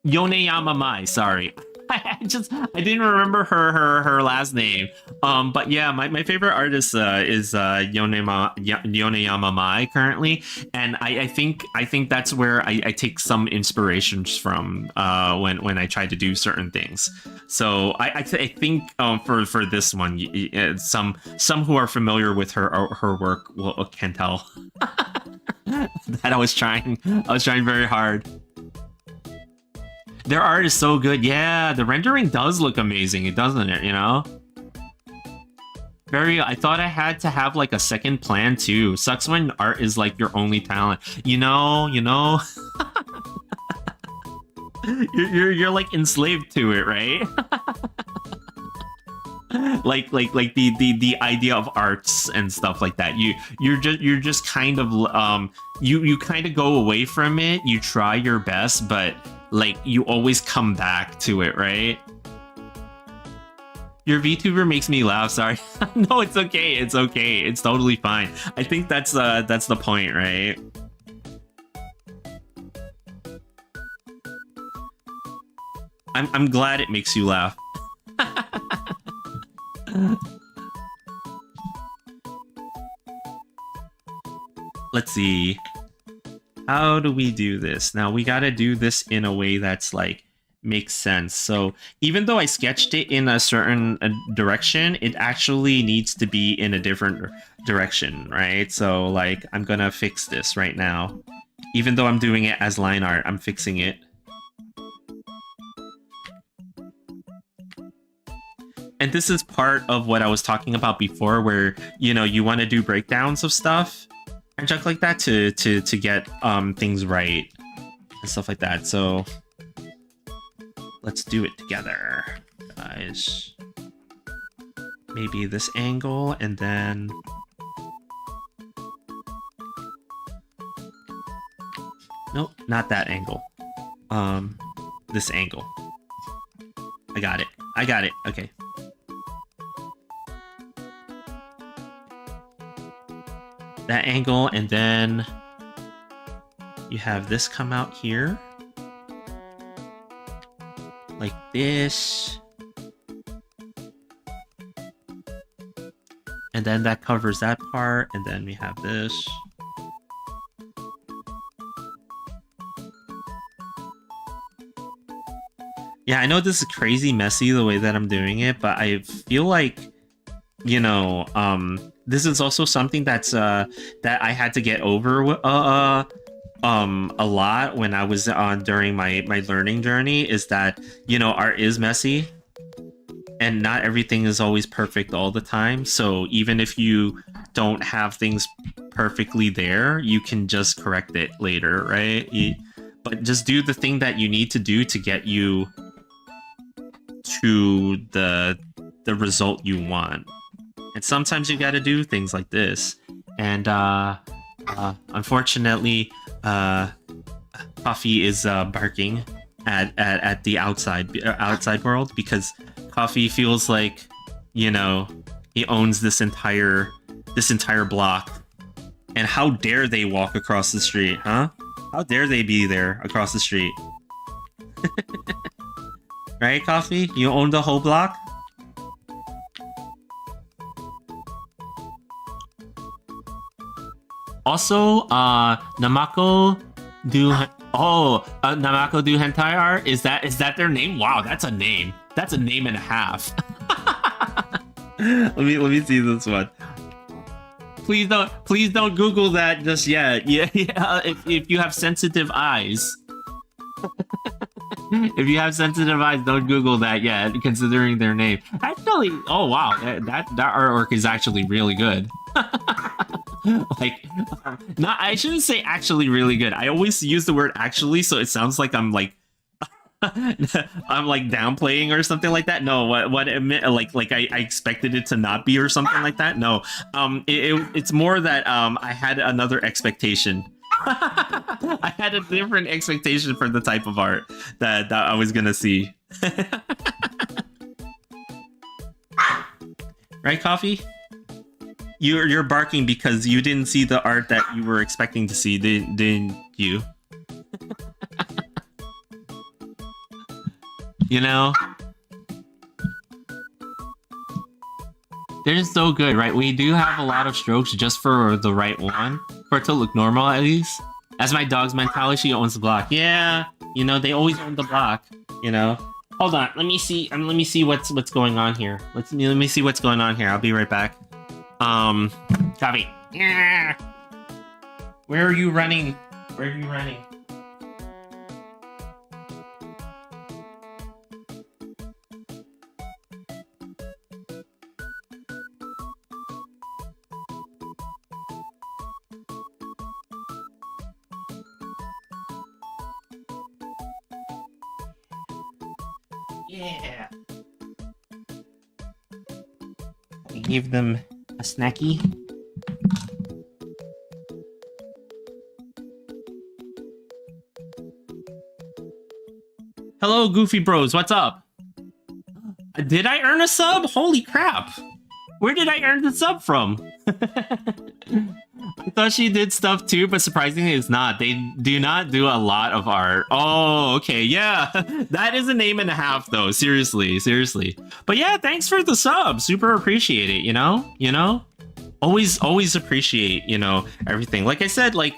Speaker 1: Yone Yamamai, sorry. I didn't remember her last name. But yeah, my favorite artist is Yone Yamamai currently, and I think that's where I take some inspirations from when I try to do certain things. So I think for this one, some who are familiar with her work can tell that I was trying very hard. Their art is so good. Yeah, the rendering does look amazing, doesn't it, you know? I thought I had to have like a second plan too. Sucks when art is like your only talent. You know. you're like enslaved to it, right? like the idea of arts and stuff like that. You're just kind of you kind of go away from it. You try your best, but like you always come back to it, right? Your VTuber makes me laugh. Sorry. No, it's okay. It's okay. It's totally fine. I think that's the point, right? I'm glad it makes you laugh. Let's see. How do we do this? Now we gotta do this in a way that's like makes sense. So even though I sketched it in a certain direction, it actually needs to be in a different direction, right? So like I'm gonna fix this right now. Even though I'm doing it as line art, I'm fixing it. And this is part of what I was talking about before, where, you know, you want to do breakdowns of stuff and junk like that to get things right and and stuff like that. So let's do it together, guys. Maybe this angle, and then nope, not that angle. This angle. I got it. I got it. Okay. That angle, and then you have this come out here. Like this. And then that covers that part, and then we have this. Yeah, I know this is crazy messy the way that I'm doing it, but I feel like, you know, this is also something that's that I had to get over a lot when I was during my learning journey, is that, you know, art is messy and not everything is always perfect all the time. So even if you don't have things perfectly there, you can just correct it later, right? But just do the thing that you need to do to get you to the result you want. And sometimes you got to do things like this. And unfortunately, Coffee is barking at the outside world, because Coffee feels like, you know, he owns this entire block. And how dare they walk across the street, huh? How dare they be there across the street? Right, Coffee? You own the whole block? Also, Namako do Namako do hentai art? Is that their name? Wow, that's a name. That's a name and a half. let me see this one. Please don't Google that just yet. Yeah. If you have sensitive eyes. If you have sensitive eyes, don't Google that yet, considering their name. Actually, oh wow, that artwork is actually really good. Like, I shouldn't say actually really good. I always use the word actually, so it sounds like I'm like I'm like downplaying or something like that. No, what it meant, like I expected it to not be or something like that. No, it's more that I had another expectation. I had a different expectation for the type of art that I was gonna see. Right, Coffee? You're barking because you didn't see the art that you were expecting to see, didn't you? You know? They're just so good, right? We do have a lot of strokes just for the right one. For it to look normal, at least. That's my dog's mentality. She owns the block. Yeah, you know, they always own the block, you know? Hold on, let me see what's going on here. Let me see what's going on here. I'll be right back. Coffee. Yeah. Where are you running? Where are you running? Yeah. We give them a snacky. Hello, Goofy Bros. What's up? Did I earn a sub? Holy crap. Where did I earn the sub from? I thought she did stuff too, but surprisingly it's not. They do not do a lot of art. Oh, okay. Yeah, that is a name and a half though. Seriously. But yeah, thanks for the sub. Super appreciate it, you know? Always appreciate, you know, everything. Like I said, like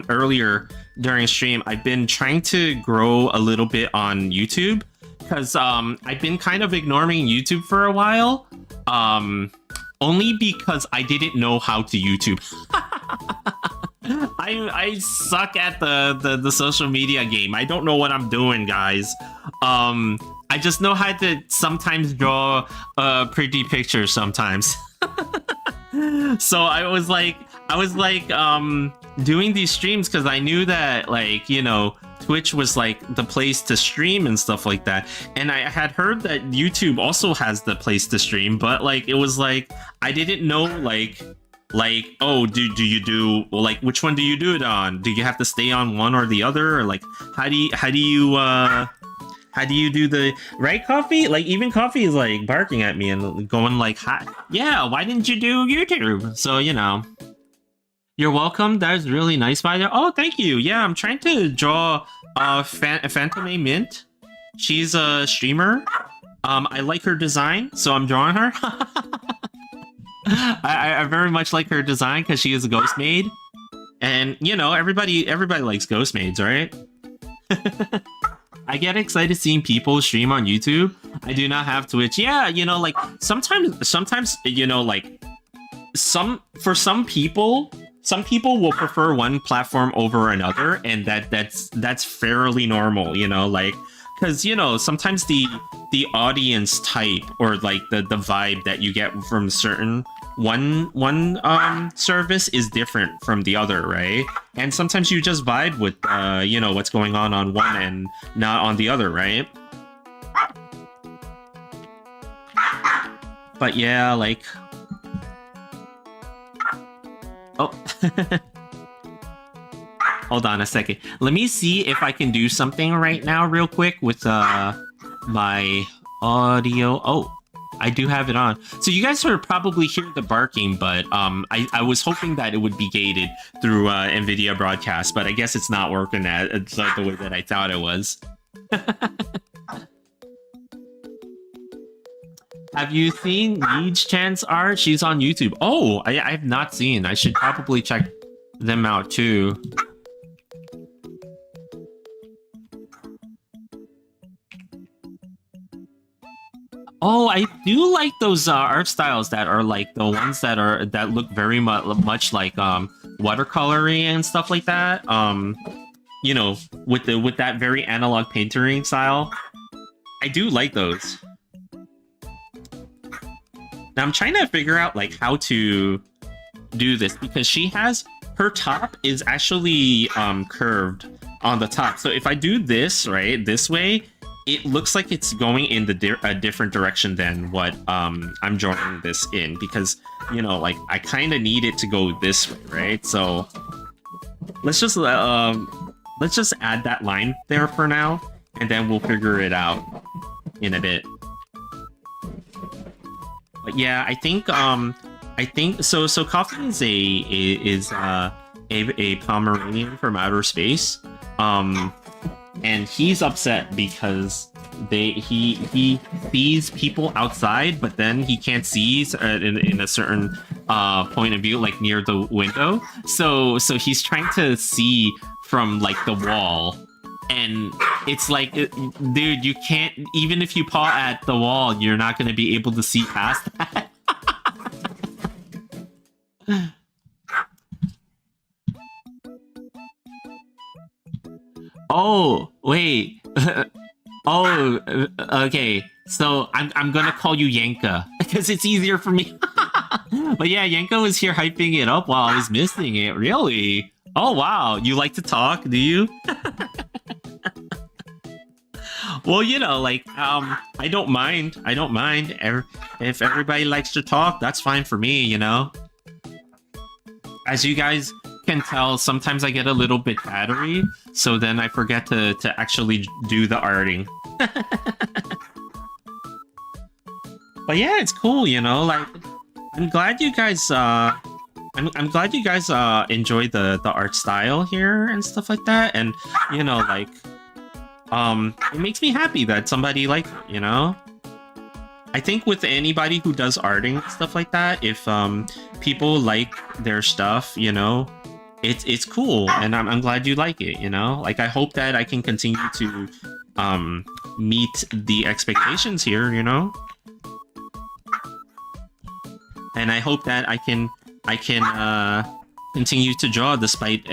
Speaker 1: earlier during stream, I've been trying to grow a little bit on YouTube because I've been kind of ignoring YouTube for a while. Only because I didn't know how to YouTube. I suck at the social media game. I don't know what I'm doing, guys. I just know how to sometimes draw pretty pictures sometimes. So I was like doing these streams because I knew that, like, you know, Twitch was like the place to stream and stuff like that. And I had heard that YouTube also has the place to stream, but like it was like I didn't know like oh do you do like which one do you do it on? Do you have to stay on one or the other, or like how do you do the right? Coffee, like even Coffee is like barking at me and going like, hi, yeah, why didn't you do YouTube? So you know, you're welcome. That is really nice by there. Oh, thank you. Yeah, I'm trying to draw Fantome Mint. She's a streamer. I like her design, so I'm drawing her. I very much like her design because she is a ghost maid, and you know everybody likes ghost maids, right? I get excited seeing people stream on YouTube. I do not have Twitch. Yeah, you know, like sometimes you know, like for some people will prefer one platform over another, and that's fairly normal, you know, like because you know sometimes the audience type or like the vibe that you get from certain one service is different from the other, right? And sometimes you just vibe with you know what's going on one and not on the other, right? But yeah, like oh. Hold on a second. Let me see if I can do something right now real quick with my audio. Oh, I do have it on. So you guys would probably hear the barking, but I was hoping that it would be gated through NVIDIA broadcast, but I guess it's not working it's not the way that I thought it was. Have you seen Neej Chan's art? She's on YouTube. Oh, I have not seen. I should probably check them out too. Oh, I do like those art styles that are like the ones that look very much like watercolory and stuff like that. You know, with that very analog painting style. I do like those. Now I'm trying to figure out like how to do this because she has her top is actually curved on the top. So if I do this right this way, it looks like it's going in a different direction than what I'm drawing this in, because you know like I kind of need it to go this way, right? So let's just add that line there for now, and then we'll figure it out in a bit. But yeah, I think so. So Coffin is a Pomeranian from outer space, and he's upset because he sees people outside, but then he can't see in a certain point of view, like near the window. So he's trying to see from like the wall. And it's like, dude, you can't, even if you paw at the wall, you're not going to be able to see past that. Oh, wait. Oh, okay. So I'm going to call you Yanka because it's easier for me. But yeah, Yanka was here hyping it up while I was missing it. Really? Oh, wow. You like to talk, do you? Well, you know, like, I don't mind. If everybody likes to talk, that's fine for me, you know? As you guys can tell, sometimes I get a little bit battery, so then I forget to actually do the arting. But yeah, it's cool, you know, like, I'm glad you guys, I'm glad you guys, enjoy the art style here and stuff like that, and, you know, like, it makes me happy that somebody liked it, you know? I think with anybody who does arting and stuff like that, if people like their stuff, you know, it's cool, and I'm glad you like it, you know? Like, I hope that I can continue to meet the expectations here, you know? And I hope that I can continue to draw despite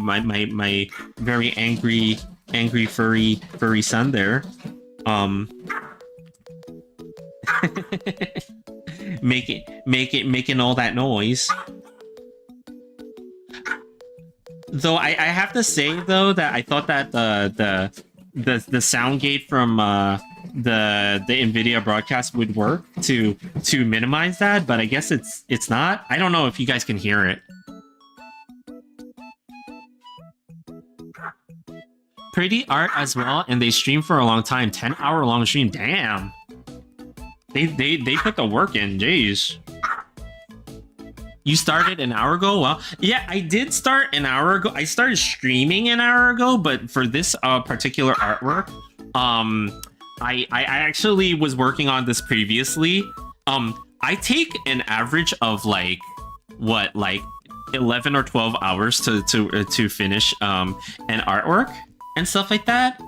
Speaker 1: my very angry furry son there. Making all that noise. Though I have to say though that I thought that the sound gate from the Nvidia broadcast would work to minimize that, but I guess it's not. I don't know if you guys can hear it. Pretty art as well, and they stream for a long time. 10-hour long stream. Damn. They put the work in. Jeez. You started an hour ago? Well, yeah, I did start an hour ago. I started streaming an hour ago, but for this particular artwork, I actually was working on this previously. I take an average of like 11 or 12 hours to finish an artwork and stuff like that.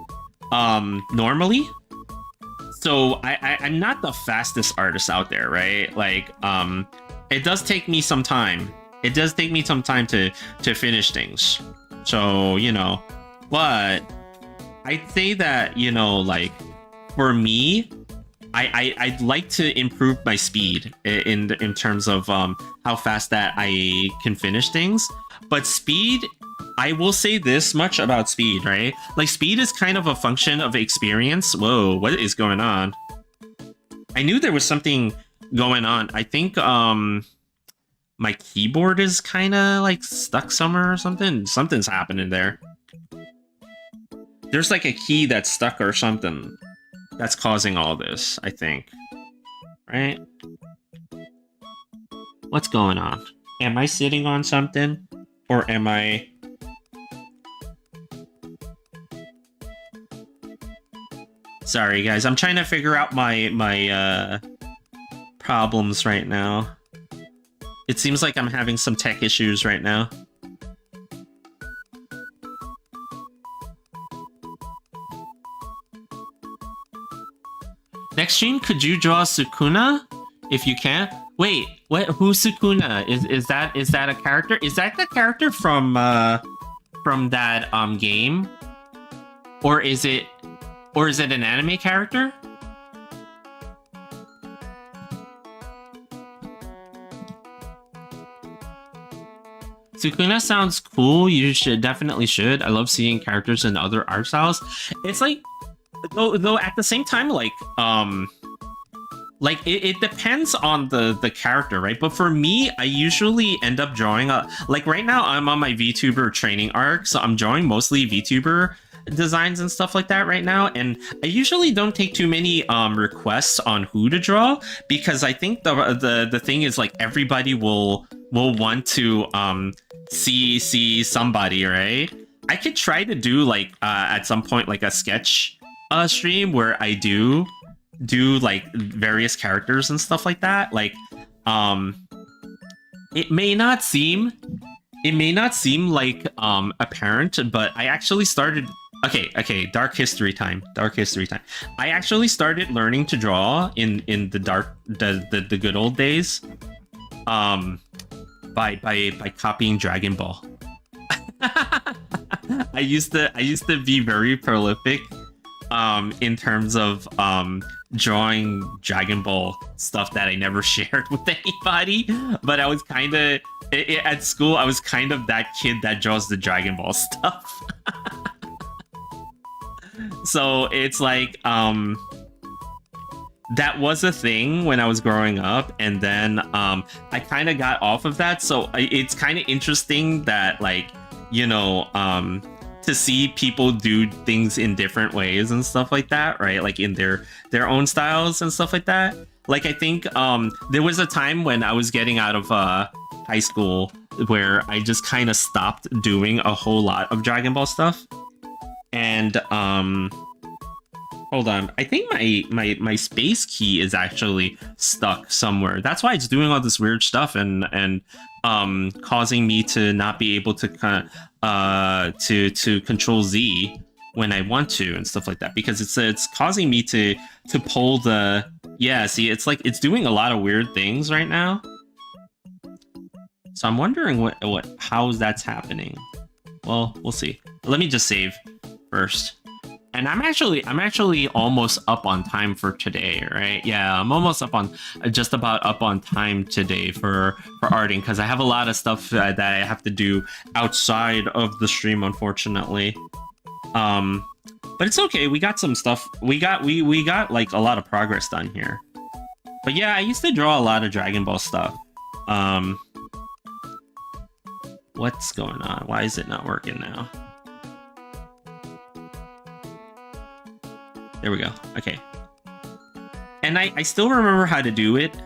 Speaker 1: Normally. So I'm not the fastest artist out there, right? Like, it does take me some time. It does take me some time to finish things. So, you know, but I'd say that, you know, like, for me, I'd like to improve my speed in terms of how fast that I can finish things. But speed, I will say this much about speed, right? Like, speed is kind of a function of experience. Whoa, what is going on? I knew there was something going on. I think my keyboard is kind of like stuck somewhere or something. Something's happening there. There's like a key that's stuck or something that's causing all this, I think. Right? What's going on? Am I sitting on something? Or am I... Sorry, guys. I'm trying to figure out my problems right now. It seems like I'm having some tech issues right now. Next stream, could you draw Sukuna? If you can. Wait, what? Who's Sukuna? Is that a character? Is that the character from that game? Or is it an anime character? Sukuna sounds cool. You definitely should. I love seeing characters in other art styles. It's like, though at the same time, like it depends on the character, right? But for me, I usually end up drawing like right now I'm on my VTuber training arc, so I'm drawing mostly VTuber designs and stuff like that right now, and I usually don't take too many requests on who to draw, because I think the thing is, like, everybody will want to see somebody, right? I could try to do like at some point like a sketch stream where I do like various characters and stuff like that. Like it may not seem like apparent, but I actually started... Okay, dark history time. I actually started learning to draw in the good old days by copying Dragon Ball. I used to be very prolific in terms of drawing Dragon Ball stuff that I never shared with anybody, but I was kind of at school, I was kind of that kid that draws the Dragon Ball stuff. So it's like that was a thing when I was growing up, and then I kind of got off of that. So it's kind of interesting that, like, you know, to see people do things in different ways and stuff like that, right? Like in their own styles and stuff like that. Like, I think there was a time when I was getting out of high school where I just kind of stopped doing a whole lot of Dragon Ball stuff. And hold on, I think my space key is actually stuck somewhere. That's why it's doing all this weird stuff and causing me to not be able to to control Z when I want to and stuff like that, because it's causing me to pull the... Yeah, see, it's like it's doing a lot of weird things right now. So I'm wondering how that's happening. Well, we'll see. Let me just save first, And I'm actually almost up on time for today, right? Yeah, I'm almost up on just about up on time today for arting because I have a lot of stuff that I have to do outside of the stream, unfortunately. But it's okay. We got some stuff. We got like a lot of progress done here. But yeah, I used to draw a lot of Dragon Ball stuff. What's going on? Why is it not working now? There we go. Okay. And I still remember how to do it,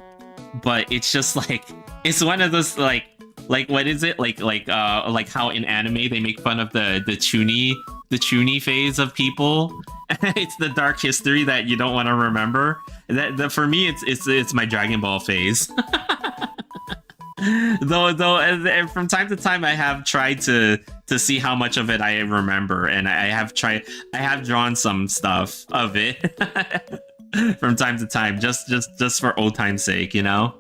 Speaker 1: but it's just like it's one of those like what is it? Like how in anime they make fun of the chuny phase of people. It's the dark history that you don't want to remember. That for me it's my Dragon Ball phase. though from time to time I have tried to see how much of it I remember, and I have drawn some stuff of it from time to time, just for old time's sake, you know.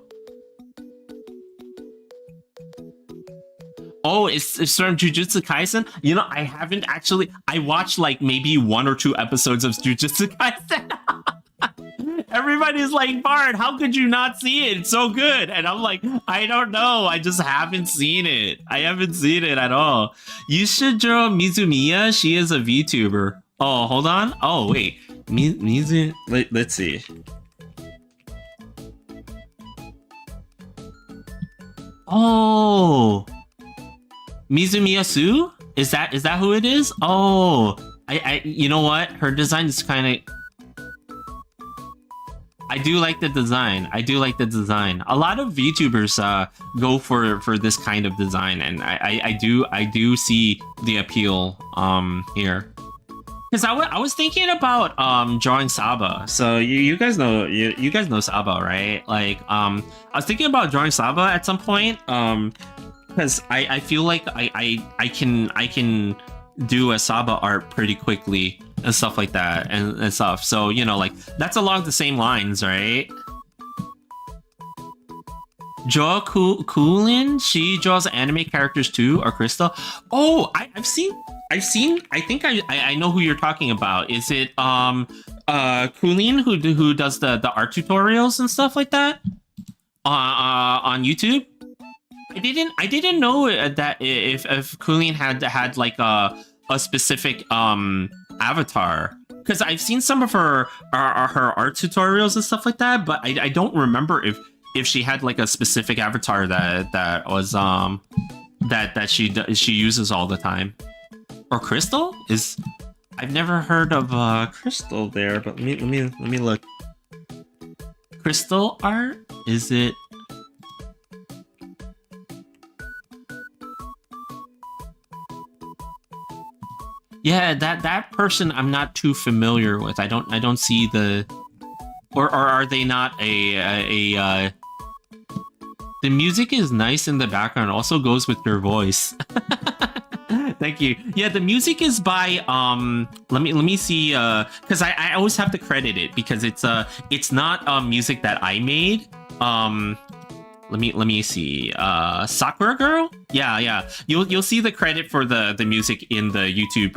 Speaker 1: Oh, it's from Jujutsu Kaisen. You know, I haven't actually. I watched like maybe 1 or 2 episodes of Jujutsu Kaisen. Everybody's like, Bard, how could you not see it? It's so good. And I'm like, I don't know. I just haven't seen it. I haven't seen it at all. You should draw Mizumiya. She is a VTuber. Oh, hold on. Oh, wait. Mizu. Let's see. Oh. Mizumiya Su? Is that who it is? Oh. I you know what? Her design is kind of... I do like the design. A lot of VTubers go for this kind of design, and I do see the appeal here. Because I was thinking about drawing Saba. So you guys know you guys know Saba, right? Like I was thinking about drawing Saba at some point. Because I feel like I can do a Saba art pretty quickly and stuff like that and stuff. So, you know, like that's along the same lines, right? Jo Kulin, she draws anime characters too, or Crystal. Oh, I've seen I think I know who you're talking about. Is it Kulin who does the art tutorials and stuff like that on YouTube? I didn't know that if Kulin had like a specific avatar, because I've seen some of her art tutorials and stuff like that, but I don't remember if she had like a specific avatar that was that she uses all the time. Or Crystal is... I've never heard of Crystal there, but let me look. Crystal art? Is it... Yeah, that person I'm not too familiar with. I don't see the... Or are they not a The music is nice in the background, also goes with your voice. Thank you. Yeah, the music is by let me see, because I always have to credit it because it's not music that I made. Let me see. Sakura Girl? Yeah. You'll see the credit for the music in the YouTube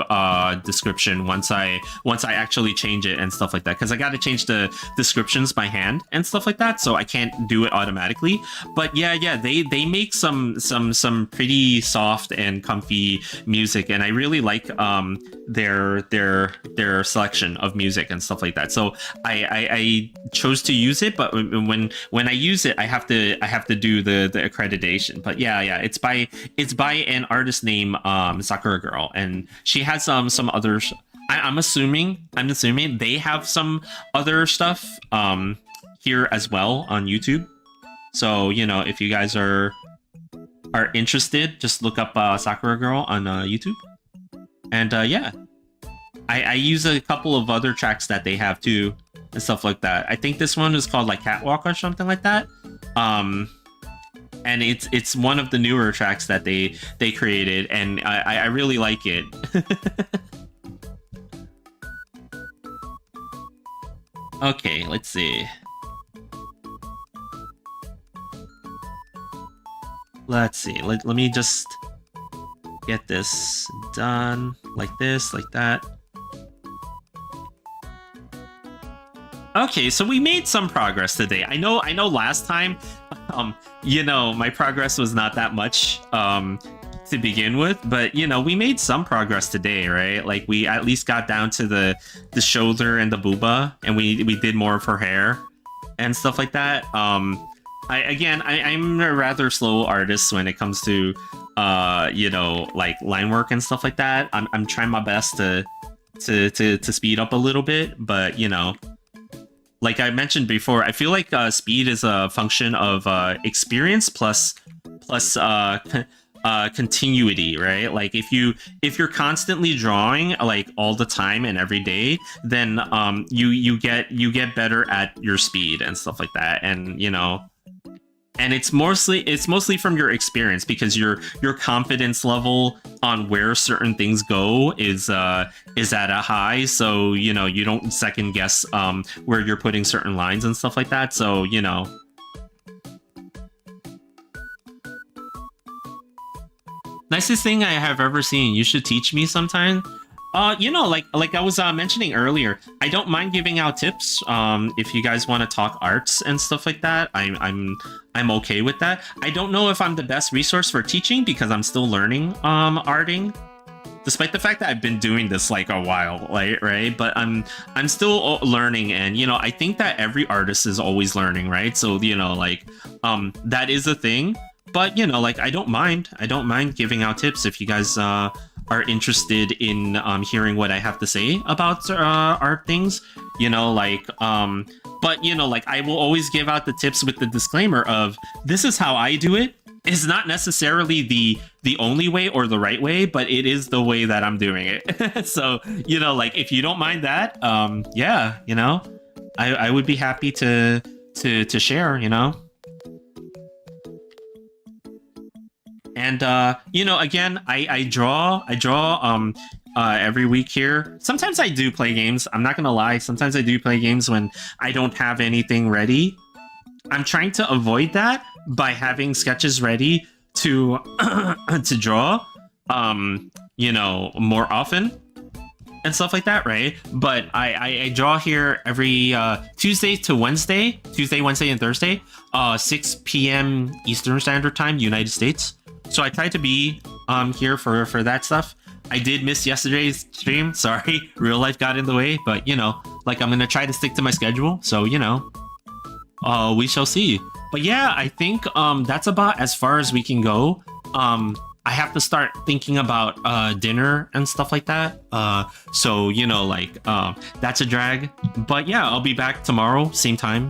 Speaker 1: description once I actually change it and stuff like that, because I got to change the descriptions by hand and stuff like that, so I can't do it automatically. But yeah, they make some pretty soft and comfy music, and I really like their selection of music and stuff like that. So I chose to use it, but when I use it, I have to do the accreditation. But yeah, it's by an artist named Sakura Girl, and she has some others. I'm assuming they have some other stuff here as well on YouTube. So, you know, if you guys are interested, just look up Sakura Girl on YouTube. And yeah, I use a couple of other tracks that they have too and stuff like that. I think this one is called like Catwalk or something like that. And it's one of the newer tracks that they created, and I really like it. Okay, let's see. Let me just get this done like this, like that. Okay, so we made some progress today. I know last time, my progress was not that much to begin with, but we made some progress today, right? Like we at least got down to the shoulder and the booba, and we did more of her hair and stuff like that. I'm a rather slow artist when it comes to like line work and stuff like that. I'm trying my best to speed up a little bit, but like I mentioned before, I feel like speed is a function of experience plus continuity, right? Like if you're constantly drawing like all the time and every day, then you get better at your speed and stuff like that, and and it's mostly from your experience, because your confidence level on where certain things go is at a high, so you don't second guess where you're putting certain lines and stuff like that, so nicest thing I have ever seen. You should teach me sometime. Like I was mentioning earlier, I don't mind giving out tips. If you guys want to talk arts and stuff like that, I'm okay with that. I don't know if I'm the best resource for teaching because I'm still learning arting, despite the fact that I've been doing this like a while, like, right? But I'm still learning, and I think that every artist is always learning, right? So like that is a thing. But like I don't mind giving out tips if you guys are interested in hearing what I have to say about art things, like but like I will always give out the tips with the disclaimer of this is how I do it. It's not necessarily the only way or the right way, but it is the way that I'm doing it. So like if you don't mind that, yeah, I would be happy to share, And again, I draw every week here. Sometimes I do play games. I'm not gonna lie. Sometimes I do play games when I don't have anything ready. I'm trying to avoid that by having sketches ready to to draw more often and stuff like that, right? But I draw here every Tuesday, Wednesday, and Thursday, 6 p.m. Eastern Standard Time, United States. So I try to be here for that stuff. I did miss yesterday's stream. Sorry, real life got in the way. But like I'm gonna try to stick to my schedule. So we shall see. But yeah, I think that's about as far as we can go. I have to start thinking about dinner and stuff like that. So like that's a drag. But yeah, I'll be back tomorrow, same time.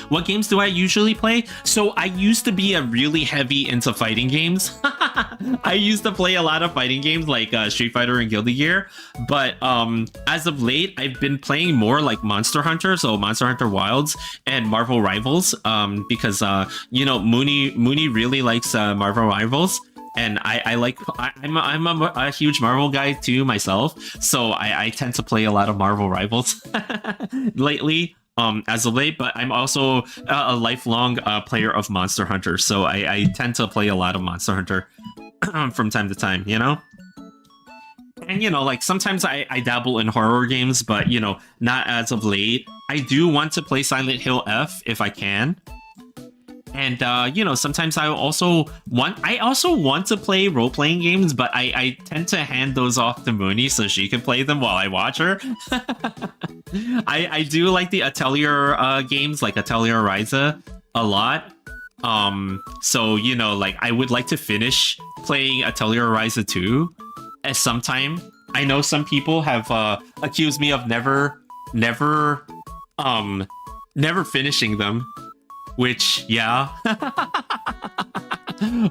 Speaker 1: What games do I usually play? So I used to be a really heavy into fighting games. I used to play a lot of fighting games like Street Fighter and Guilty Gear. But as of late, I've been playing more like Monster Hunter, so Monster Hunter Wilds and Marvel Rivals. Because Mooney really likes Marvel Rivals. And I'm a huge Marvel guy too myself, so I tend to play a lot of Marvel Rivals lately, as of late. But I'm also a lifelong player of Monster Hunter, so I tend to play a lot of Monster Hunter from time to time, And like sometimes I dabble in horror games, but not as of late. I do want to play Silent Hill F if I can. And sometimes I also want to play role-playing games, but I tend to hand those off to Mooney so she can play them while I watch her. I do like the Atelier games, like Atelier Ryza, a lot. So like I would like to finish playing Atelier Ryza 2 at some time. I know some people have accused me of never finishing them. Which, yeah.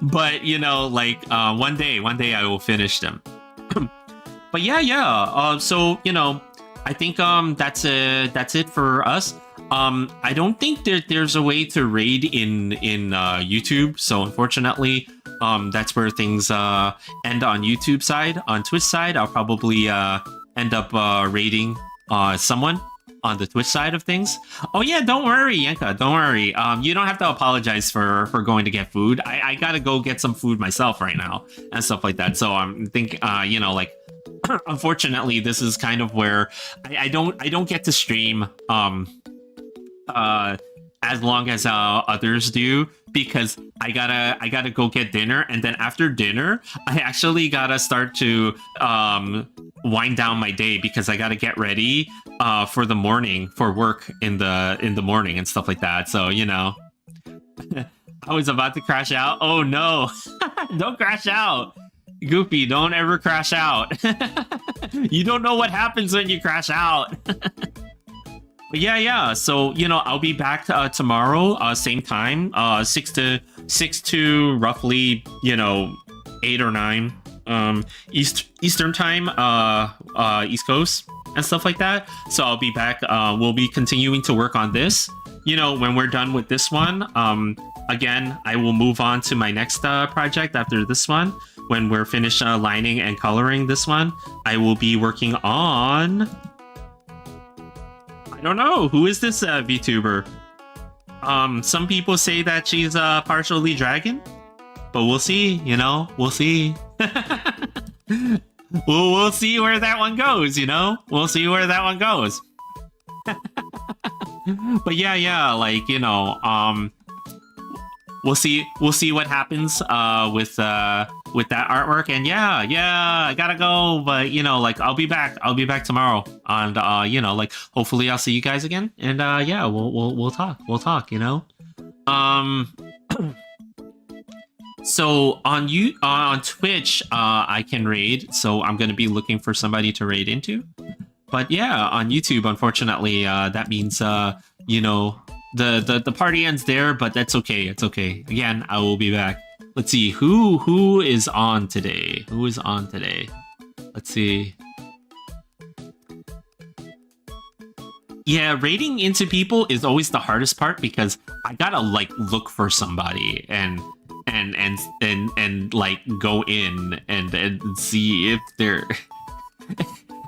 Speaker 1: But, like, one day I will finish them. But yeah. So, I think that's it for us. I don't think that there's a way to raid in YouTube. So unfortunately, that's where things end on YouTube side. On Twitch side, I'll probably end up raiding someone on the Twitch side of things. Oh yeah, don't worry, Yenka, don't worry. You don't have to apologize for going to get food. I gotta go get some food myself right now and stuff like that. So I'm thinking, like, unfortunately, this is kind of where I don't get to stream as long as others do, because I gotta go get dinner, and then after dinner I actually gotta start to wind down my day because I gotta get ready for the morning for work in the morning and stuff like that. So I was about to crash out. Oh no. Don't crash out. Goofy, don't ever crash out. You don't know what happens when you crash out. But yeah. So I'll be back tomorrow, same time, 6 to roughly 8 or 9 Eastern time, East Coast and stuff like that. So I'll be back. We'll be continuing to work on this. When we're done with this one, again, I will move on to my next project after this one. When we're finished lining and coloring this one, I will be working on... I don't know. Who is this VTuber? Some people say that she's partially dragon, but we'll see, we'll see. we'll see where that one goes, We'll see where that one goes. But yeah, like, we'll see what happens with that artwork. And yeah, I gotta go, but like I'll be back tomorrow, and like hopefully I'll see you guys again, and yeah, we'll talk. So on Twitch, I can raid, so I'm gonna be looking for somebody to raid into. But yeah, on YouTube, unfortunately, that means the party ends there, but that's okay. It's okay. Again, I will be back. Let's see who is on today. Let's see. Yeah, raiding into people is always the hardest part because I gotta like look for somebody and like go in and see if they're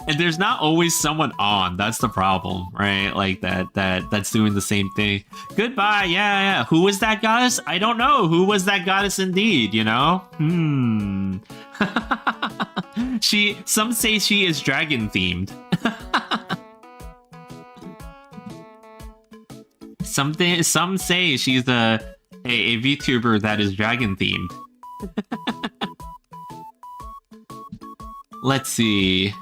Speaker 1: and there's not always someone on. That's the problem, right? Like that's doing the same thing. Goodbye. Yeah. Who was that goddess? I don't know. Who was that goddess indeed, Some say she is dragon themed. Some say she's a VTuber that is dragon themed. Let's see.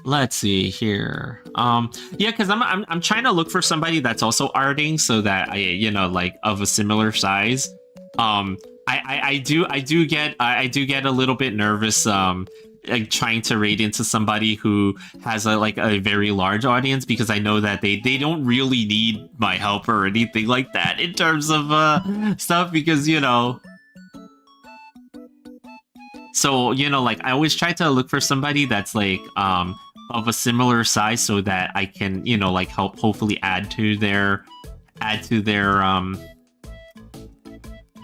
Speaker 1: Let's see here. Yeah, because I'm trying to look for somebody that's also arting so that I like of a similar size. I do get a little bit nervous like trying to raid into somebody who has a very large audience, because I know that they don't really need my help or anything like that in terms of stuff, because so like I always try to look for somebody that's like of a similar size so that I can like help hopefully add to their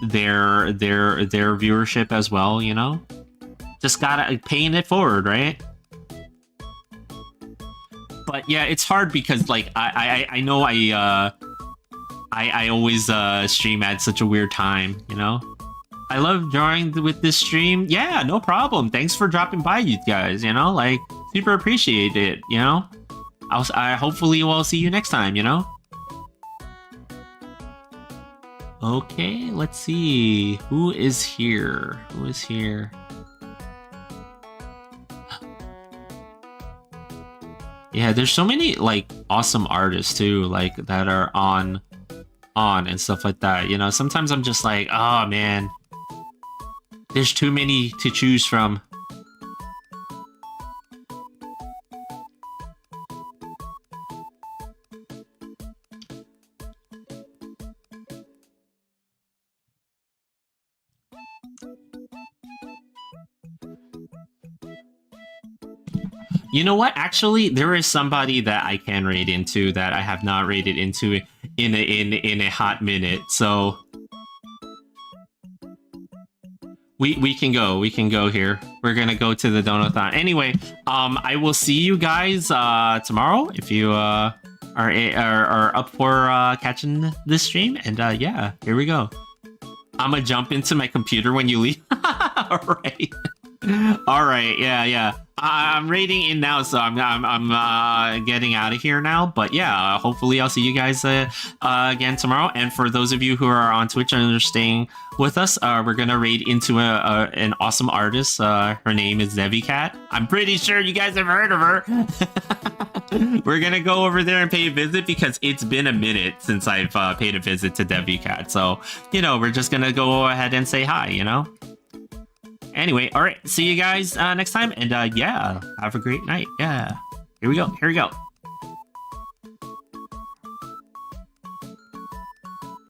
Speaker 1: viewership as well. Just gotta paying it forward, right? But yeah, it's hard because like I know I always stream at such a weird time, I love drawing with this stream. Yeah, no problem. Thanks for dropping by, you guys. Like super appreciate it. I hopefully will see you next time. Okay, let's see who is here. Yeah, there's so many like awesome artists too, like that are on and stuff like that. Sometimes I'm just like, oh man, there's too many to choose from. You know what? Actually, there is somebody that I can raid into that I have not raided into in a hot minute. So we can go here. We're gonna go to the Donathon. Anyway, I will see you guys tomorrow if you are up for catching this stream. And yeah, here we go. I'm gonna jump into my computer when you leave. All right. All right, yeah. I'm raiding in now, so I'm getting out of here now. But yeah, hopefully I'll see you guys again tomorrow. And for those of you who are on Twitch and are staying with us, we're gonna raid into an awesome artist. Her name is Cat. I'm pretty sure you guys have heard of her. We're gonna go over there and pay a visit because it's been a minute since I've paid a visit to Cat. So we're just gonna go ahead and say hi. Anyway, all right, see you guys next time, and yeah, have a great night. Yeah, here we go.